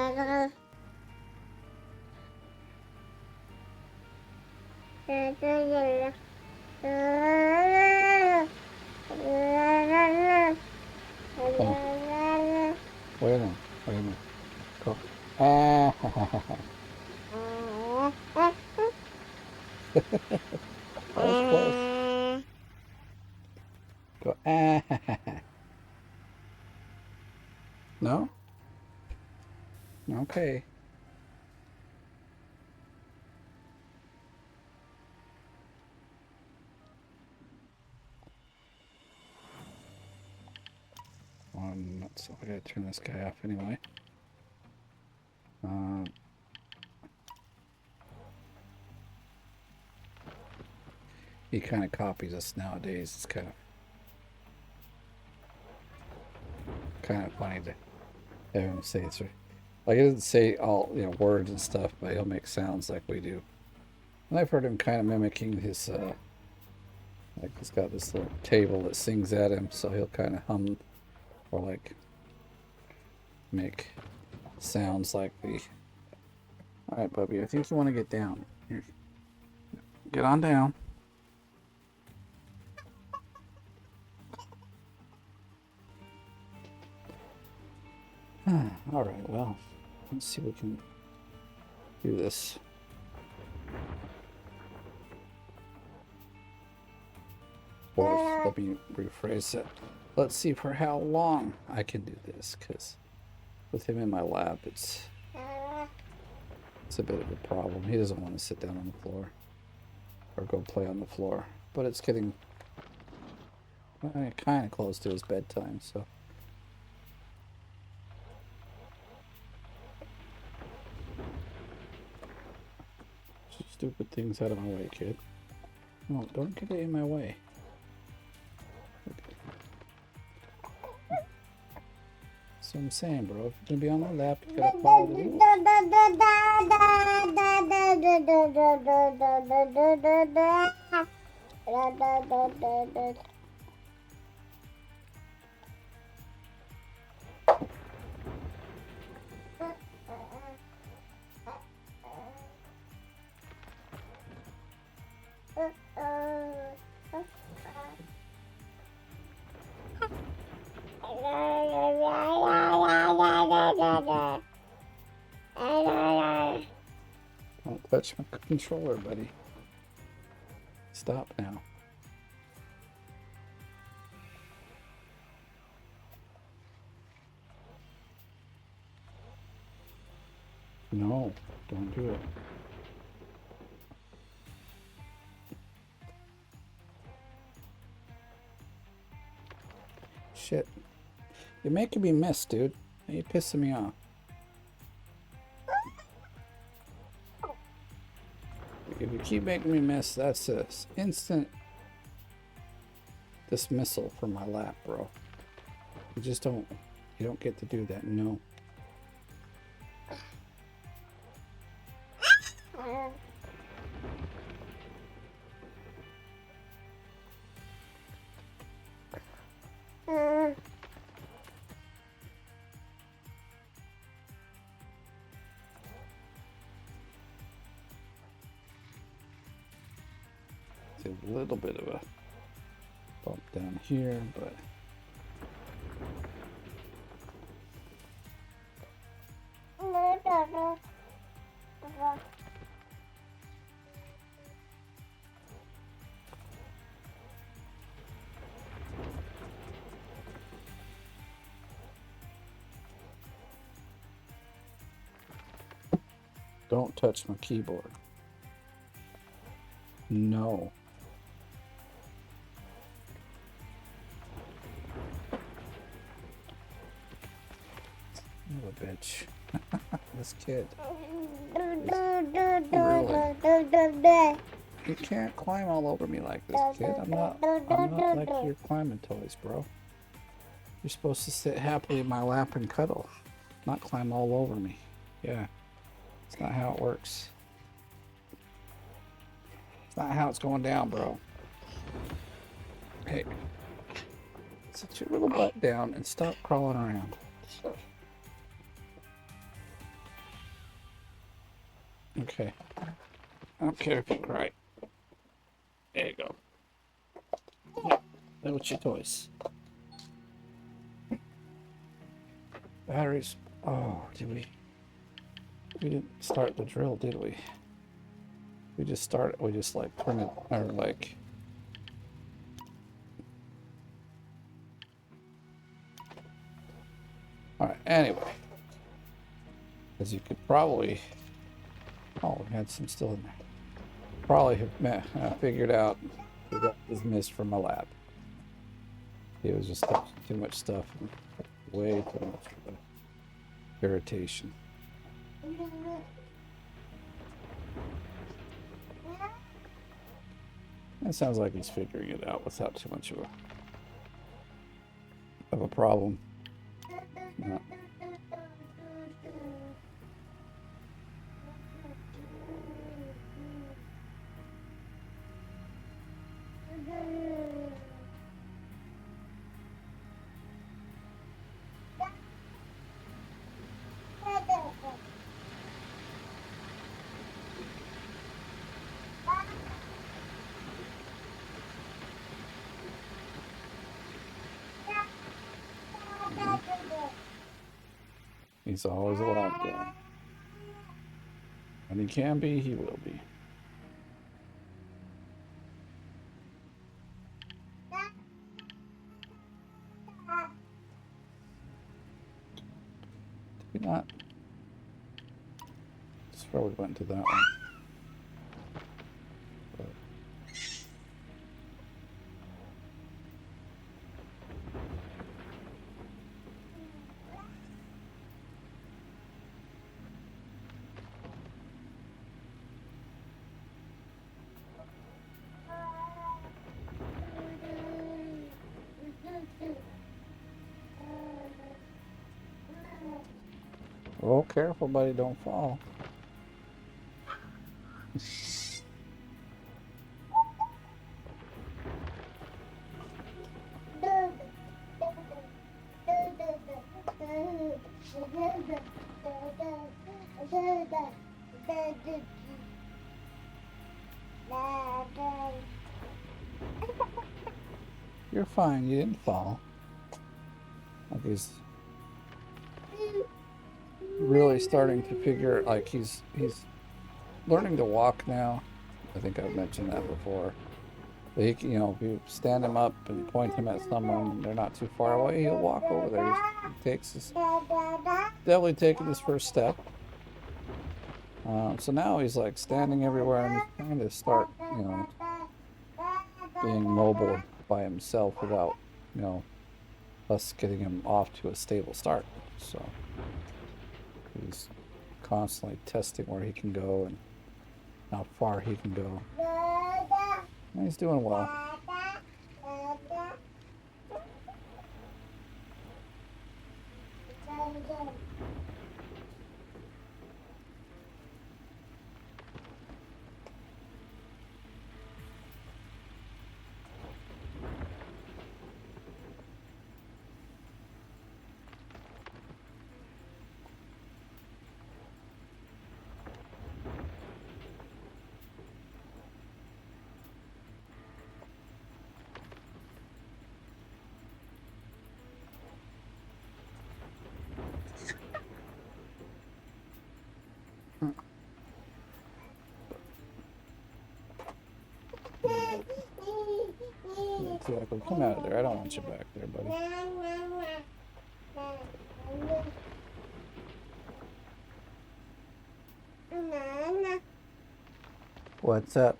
Speaker 1: Wait a minute. Go. Ah. That was close. Go. Ah. No? Okay. So I gotta turn this guy off anyway. He kind of copies us nowadays. It's kind of funny to have him say it's right. Like, he doesn't say all, you know, words and stuff, but he'll make sounds like we do. And I've heard him kind of mimicking his, like, he's got this little table that sings at him, so he'll kind of hum or, like, make sounds like the... Alright, Bubby, I think you want to get down. Here. Get on down. Alright, well, let's see if we can do this. Or let me rephrase it. Let's see for how long I can do this, because with him in my lap, it's a bit of a problem. He doesn't want to sit down on the floor or go play on the floor, but it's getting kind of close to his bedtime, so. Stupid things out of my way, kid. No, don't get it in my way. Okay. That's what I'm saying, bro. If you're gonna be on my lap, you gotta follow the rules. Don't touch my controller, buddy. Stop now. No, don't do it. Shit. You're making me miss, dude. You're pissing me off. If you keep making me miss, that's an instant dismissal from my lap, bro. You just don't get to do that, no. A little bit of a bump down here, but don't touch my keyboard. No. A bitch. This kid. Really. You can't climb all over me like this, kid. I'm not like your climbing toys, bro. You're supposed to sit happily in my lap and cuddle, not climb all over me. Yeah. It's not how it works. It's not how it's going down, bro. Hey. Sit your little butt down and stop crawling around. Okay. I don't care if you cry. There you go. Yeah, play with your toys. Batteries. Oh, did we? We didn't start the drill, did we? We just started. We just like turn it, or like. All right. Anyway, as you could probably. Oh, we had some still in there. Probably have figured out who got this missed from my lap. It was just too much stuff. Way too much irritation. It sounds like he's figuring it out without too much of a problem. No. He's always a loud guy. When he can be, he will be. Did we not? That's where we went to that one. Oh, careful, buddy, don't fall. You're fine, you didn't fall. Like he's really starting to figure, like he's learning to walk now. I think I've mentioned that before. But he, you know, if you stand him up and point him at someone and they're not too far away, he'll walk over there. He takes his, definitely taking his first step. So now he's like standing everywhere and he's trying to start, you know, being mobile by himself without, you know, us getting him off to a stable start. So he's constantly testing where he can go and how far he can go. And he's doing well. Exactly. Come out of there. I don't want you back there, buddy. What's up?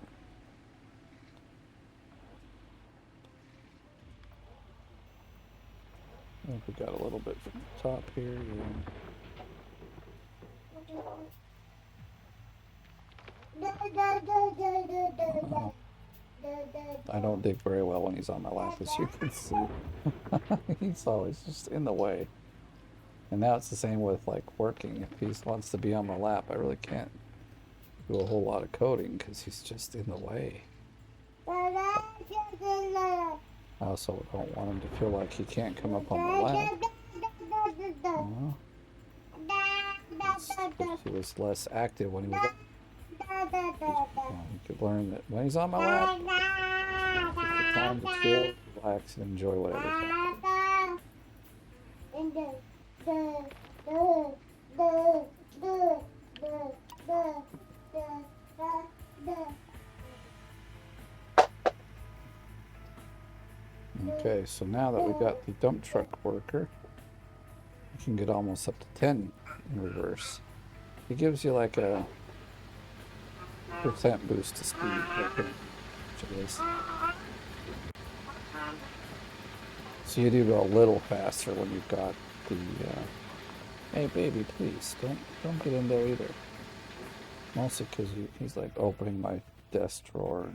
Speaker 1: I think we got a little bit from the top here. Yeah. I don't dig very well when he's on my lap, as you can see. He's always just in the way. And now it's the same with like working. If he wants to be on my lap, I really can't do a whole lot of coding because he's just in the way. I also don't want him to feel like he can't come up on my lap. He was less active when he was. You could learn that when he's on my lap, take the time to chill, relax, and enjoy whatever's happening. Okay, so now that we got the dump truck worker, we can get almost up to 10 in reverse. He gives you like a % boost to speed, which it is. So you do go a little faster when you've got the. Hey, baby, please don't get in there either. Mostly because he's like opening my desk drawer.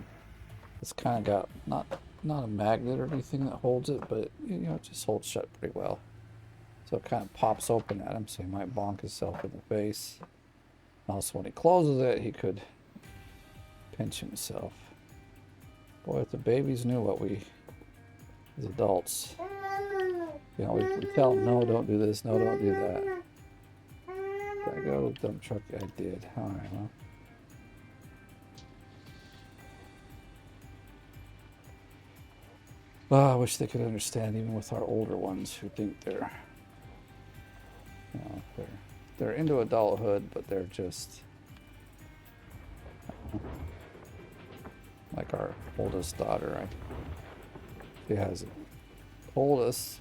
Speaker 1: It's kind of got not a magnet or anything that holds it, but you know, it just holds shut pretty well. So it kind of pops open at him, so he might bonk himself in the face. Also, when he closes it, he could pinch himself. Boy, if the babies knew what we, as adults, you know, we can tell them, no, don't do this, no, don't do that. Did I go to the dump truck? I did. All right, well. Oh, I wish they could understand, even with our older ones who think they're You know, they're into adulthood, but they're just like our oldest daughter. She hasn't told us,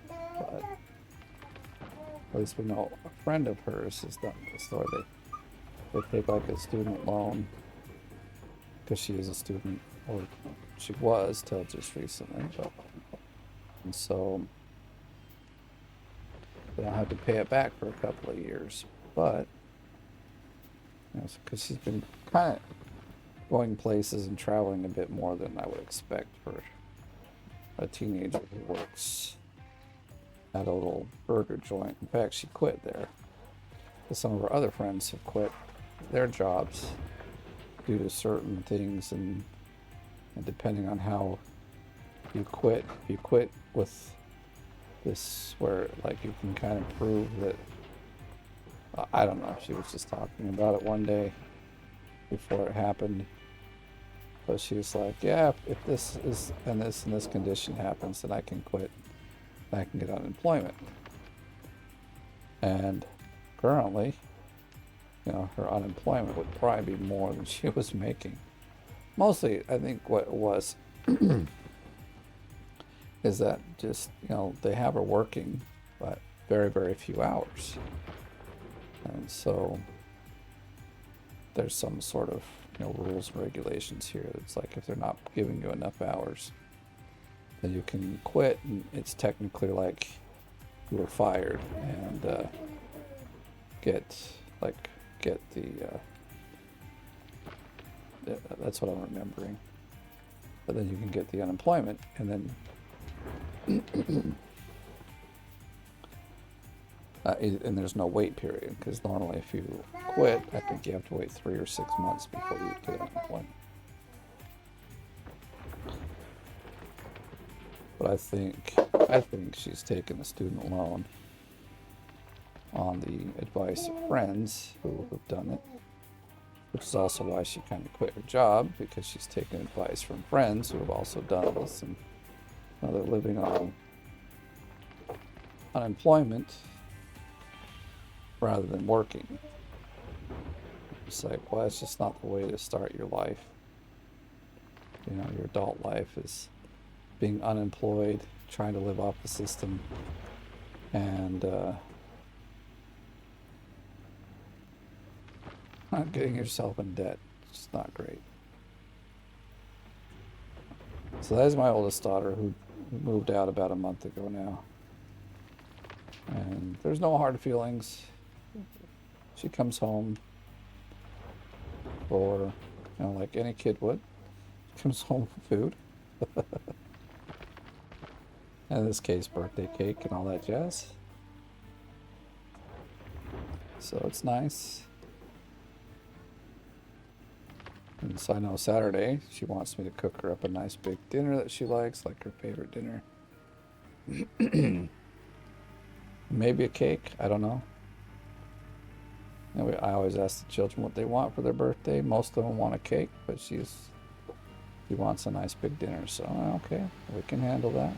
Speaker 1: but at least we know a friend of hers has done this. So they take like a student loan because she is a student, or she was till just recently, and so they don't have to pay it back for a couple of years. But you know, because she's been kind of going places and traveling a bit more than I would expect for a teenager who works at a little burger joint. In fact, she quit there. Some of her other friends have quit their jobs due to certain things, and depending on how you quit, if you quit with this where like you can kind of prove that, I don't know, she was just talking about it one day before it happened, but she was like, yeah, if this is and this condition happens, then I can quit and I can get unemployment. And currently, you know, her unemployment would probably be more than she was making. Mostly, I think what it was is that just, you know, they have her working, but very, very few hours. And so there's some sort of, you know, rules and regulations here. It's like if they're not giving you enough hours, then you can quit, and it's technically like you were fired, and get the that's what I'm remembering. But then you can get the unemployment, and then and there's no wait period, because normally if you quit, I think you have to wait 3 or 6 months before you get unemployment. But I think she's taken a student loan on the advice of friends who have done it, which is also why she kind of quit her job, because she's taken advice from friends who have also done this, and you know, they're living on unemployment rather than working. It's like, well, it's just not the way to start your life. You know, your adult life is being unemployed, trying to live off the system, and not getting yourself in debt. It's not great. So that is my oldest daughter, who moved out about a month ago now. And there's no hard feelings. She comes home for, you know, like any kid would. She comes home for food. In this case, birthday cake and all that jazz. So it's nice. And so I know Saturday she wants me to cook her up a nice big dinner that she likes, like her favorite dinner. Maybe a cake, I don't know. And I always ask the children what they want for their birthday. Most of them want a cake, but she wants a nice big dinner. So, okay, we can handle that.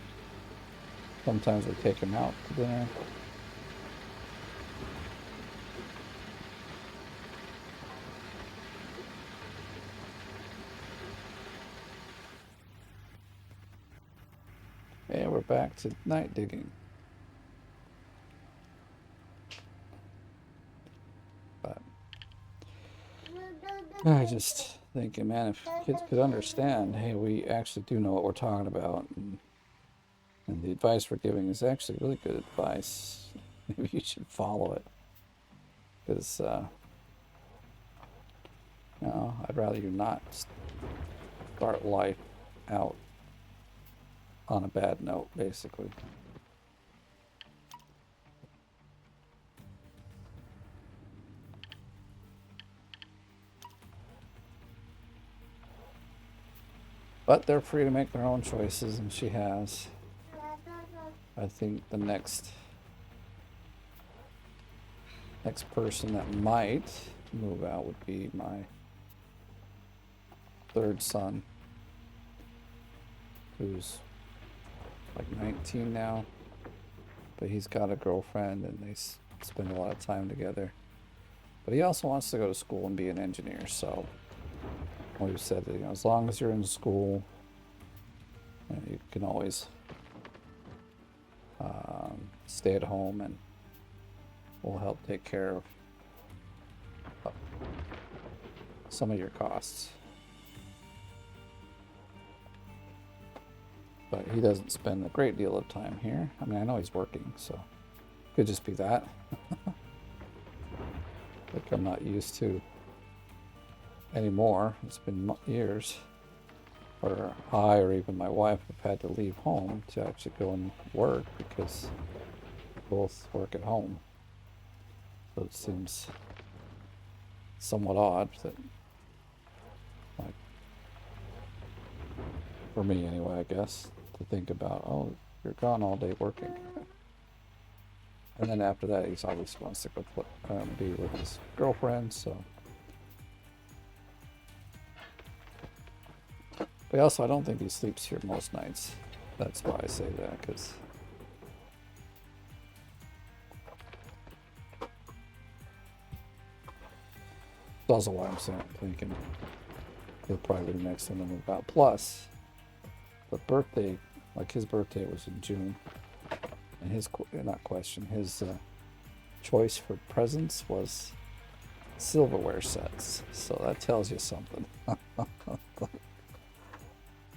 Speaker 1: Sometimes we take them out to dinner. And we're back to night digging. But I just thinking, man, if kids could understand, hey, we actually do know what we're talking about, and the advice we're giving is actually really good advice. Maybe you should follow it, because you know, I'd rather you not start life out on a bad note, basically. But they're free to make their own choices, and she has. I think the next person that might move out would be my third son, who's like 19 now. but he's got a girlfriend and they spend a lot of time together. But he also wants to go to school and be an engineer, so we've said that, you know, as long as you're in school, you can always stay at home and we'll help take care of some of your costs. But he doesn't spend a great deal of time here. I mean, I know he's working, so could just be that. Like I'm not used to anymore. It's been years where I or even my wife have had to leave home to actually go and work because we both work at home. So it seems somewhat odd that, like, for me anyway, I guess, to think about, oh, you're gone all day working. And then after that, he always wants to go be with his girlfriend, so. But also, I don't think he sleeps here most nights. That's why I say that, because that's also why I'm thinking he'll probably be next one to move out. Plus, the birthday, like his birthday was in June, and his choice for presents was silverware sets. So that tells you something.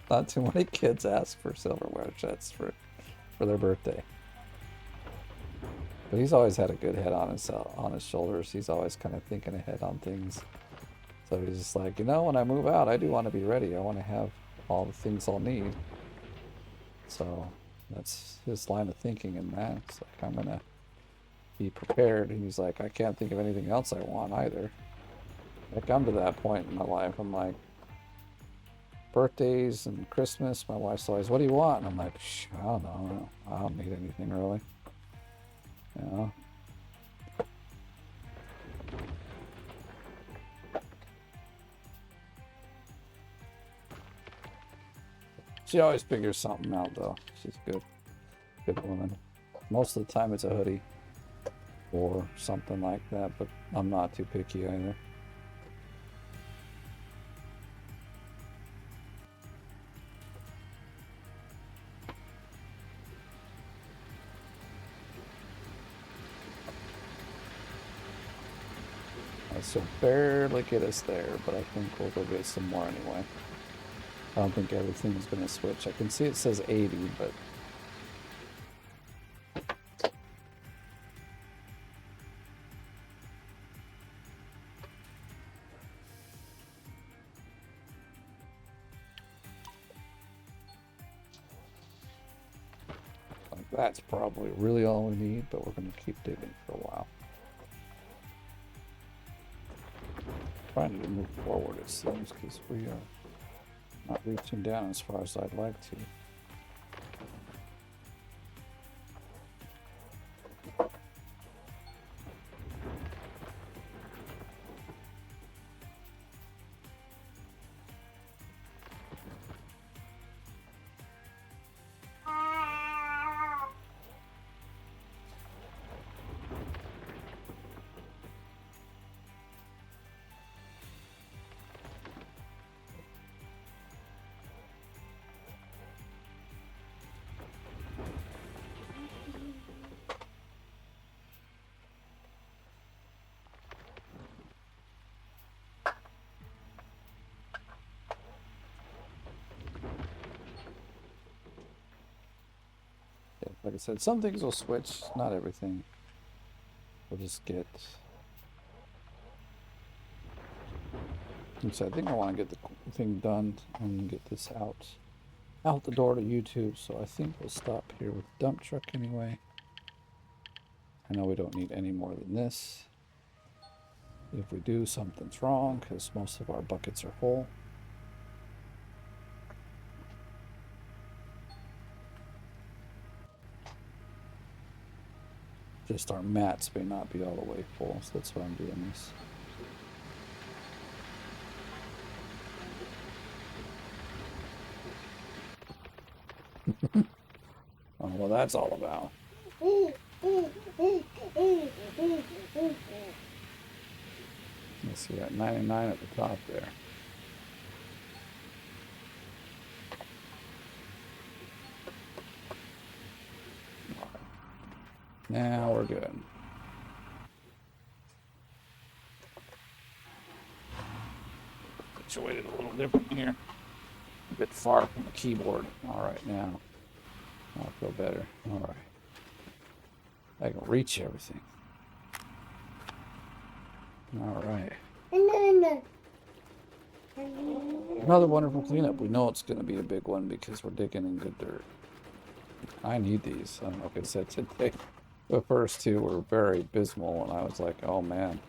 Speaker 1: Not too many kids ask for silverware sets for their birthday. But he's always had a good head on his shoulders. He's always kind of thinking ahead on things. So he's just like, you know, when I move out, I do want to be ready. I want to have all the things I'll need. So that's his line of thinking in that. It's like, I'm going to be prepared. And he's like, I can't think of anything else I want either. Like, I'm to that point in my life. I'm like, birthdays and Christmas, my wife's always, what do you want? And I'm like, I don't know. I don't need anything really. You know? She always figures something out, though. She's a good woman. Most of the time it's a hoodie or something like that, but I'm not too picky either. So barely get us there, but I think we'll go get some more anyway. I don't think everything's going to switch. I can see it says 80, but like that's probably really all we need, but we're going to keep digging for a while. Trying to move forward, it seems, because we are not reaching down as far as I'd like to. Like I said, some things will switch, not everything. We'll just get... So I think I want to get the thing done and get this out the door to YouTube, so I think we'll stop here with the dump truck anyway. I know we don't need any more than this. If we do, something's wrong, because most of our buckets are full. Just our mats may not be all the way full, so that's why I'm doing this. Oh, well, that's all about. Let's see, got 99 at the top there. Now we're good. Situated a little different here. A bit far from the keyboard. All right, now I feel better. All right. I can reach everything. All right. Another wonderful cleanup. We know it's going to be a big one because we're digging in good dirt. I need these. I don't know if I said today. The first two were very abysmal, and I was like, oh man,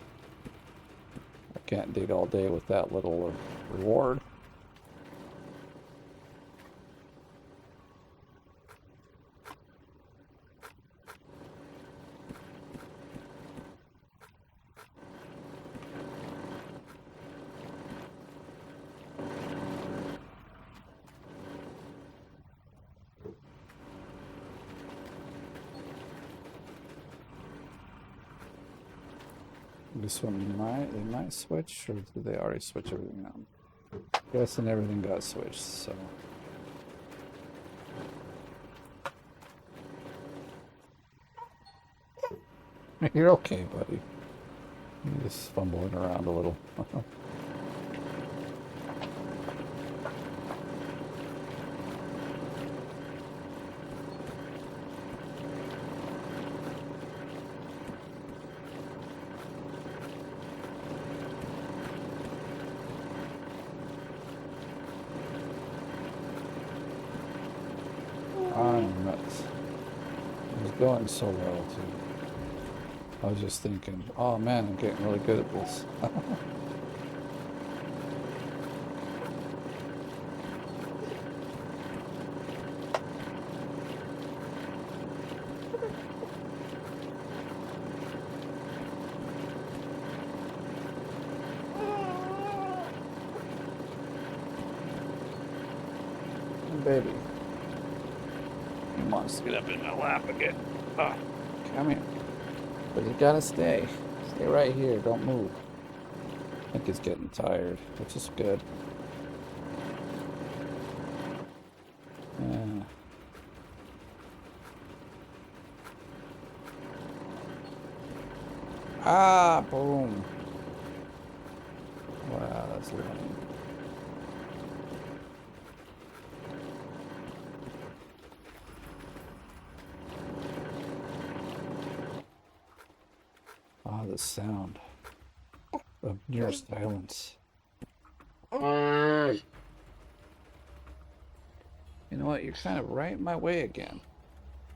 Speaker 1: I can't dig all day with that little reward. This one they might switch, or did they already switch everything out? Guessing everything got switched, so. You're okay, buddy. You're just fumbling around a little. I'm nuts. It was going so well, too. I was just thinking, oh man, I'm getting really good at this. Baby. He wants to get up in my lap again. Oh, come here. But you gotta stay. Stay right here. Don't move. I think he's getting tired, which is good. Yeah. Ah, boom. Wow, that's lame. Ah, the sound of near silence. You know what? You're kind of right in my way again.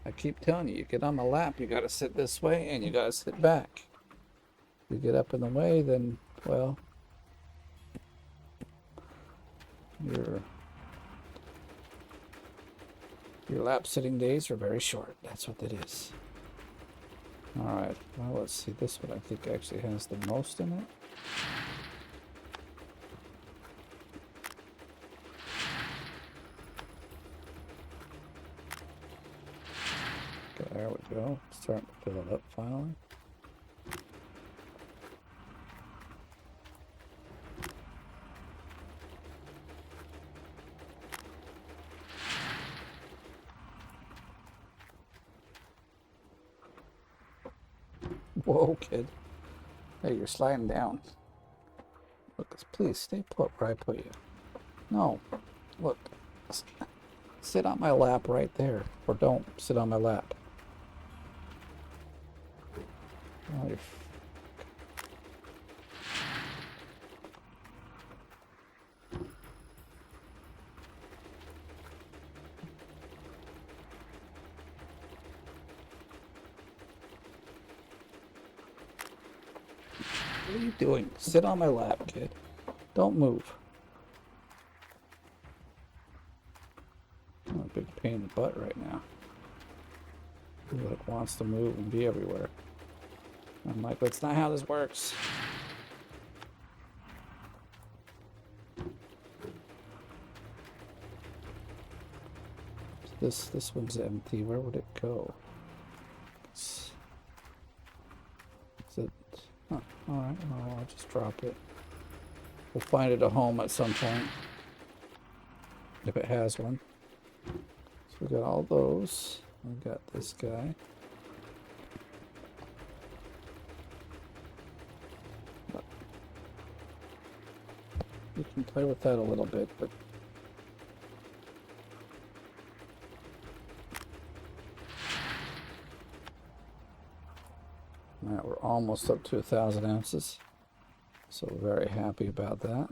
Speaker 1: I keep telling you, you get on my lap, you gotta sit this way and you gotta sit back. If you get up in the way, then, well, your lap sitting days are very short. That's what it is. Alright, well, let's see. This one I think actually has the most in it. Okay, there we go. Starting to fill it up finally. Whoa, kid. Hey, you're sliding down. Look, please stay put where I put you. No. Look. Sit on my lap right there. Or don't sit on my lap. Oh, you're... What are you doing? Sit on my lap, kid. Don't move. Oh, a big pain in the butt right now. He like wants to move and be everywhere. I'm like, that's not how this works. This one's empty. Where would it go? Is it? Huh, alright, well, I'll just drop it. We'll find it a home at some point. If it has one. So we got all those. We got this guy. You can play with that a little bit, but alright, we're almost up to 1,000 ounces. So we're very happy about that.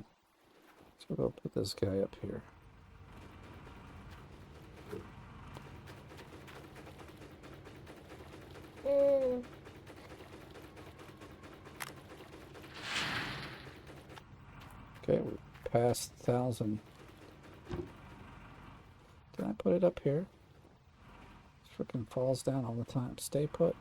Speaker 1: So we'll put this guy up here. Okay, we passed 1,000. Did I put it up here? It freaking falls down all the time. Stay put.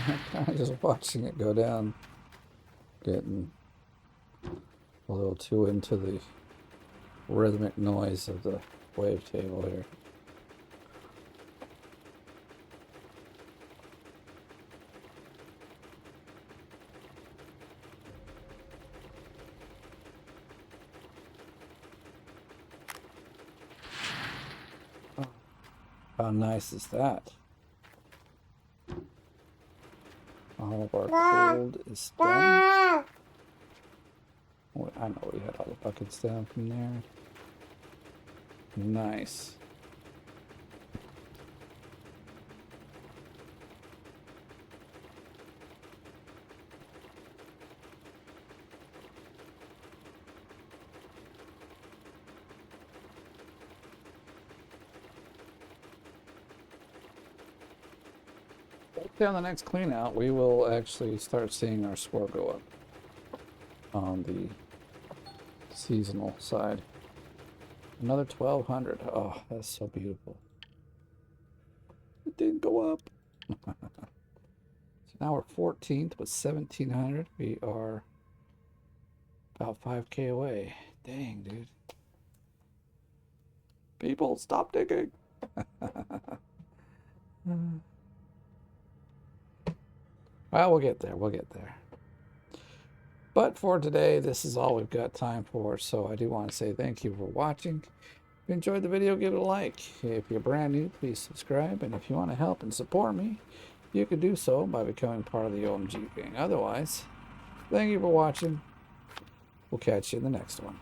Speaker 1: I'm kind of just watching it go down, getting a little too into the rhythmic noise of the wavetable here. Oh, how nice is that? All of our gold is done. Oh, I know we had all the buckets down from there. Nice. On the next clean out, we will actually start seeing our score go up on the seasonal side. Another 1,200. Oh, that's so beautiful. It didn't go up. So now we're 14th with 1,700. We are about 5K away. Dang, dude. People, stop digging. Well, we'll get there. We'll get there. But for today, this is all we've got time for. So I do want to say thank you for watching. If you enjoyed the video, give it a like. If you're brand new, please subscribe. And if you want to help and support me, you can do so by becoming part of the OMG gang. Otherwise, thank you for watching. We'll catch you in the next one.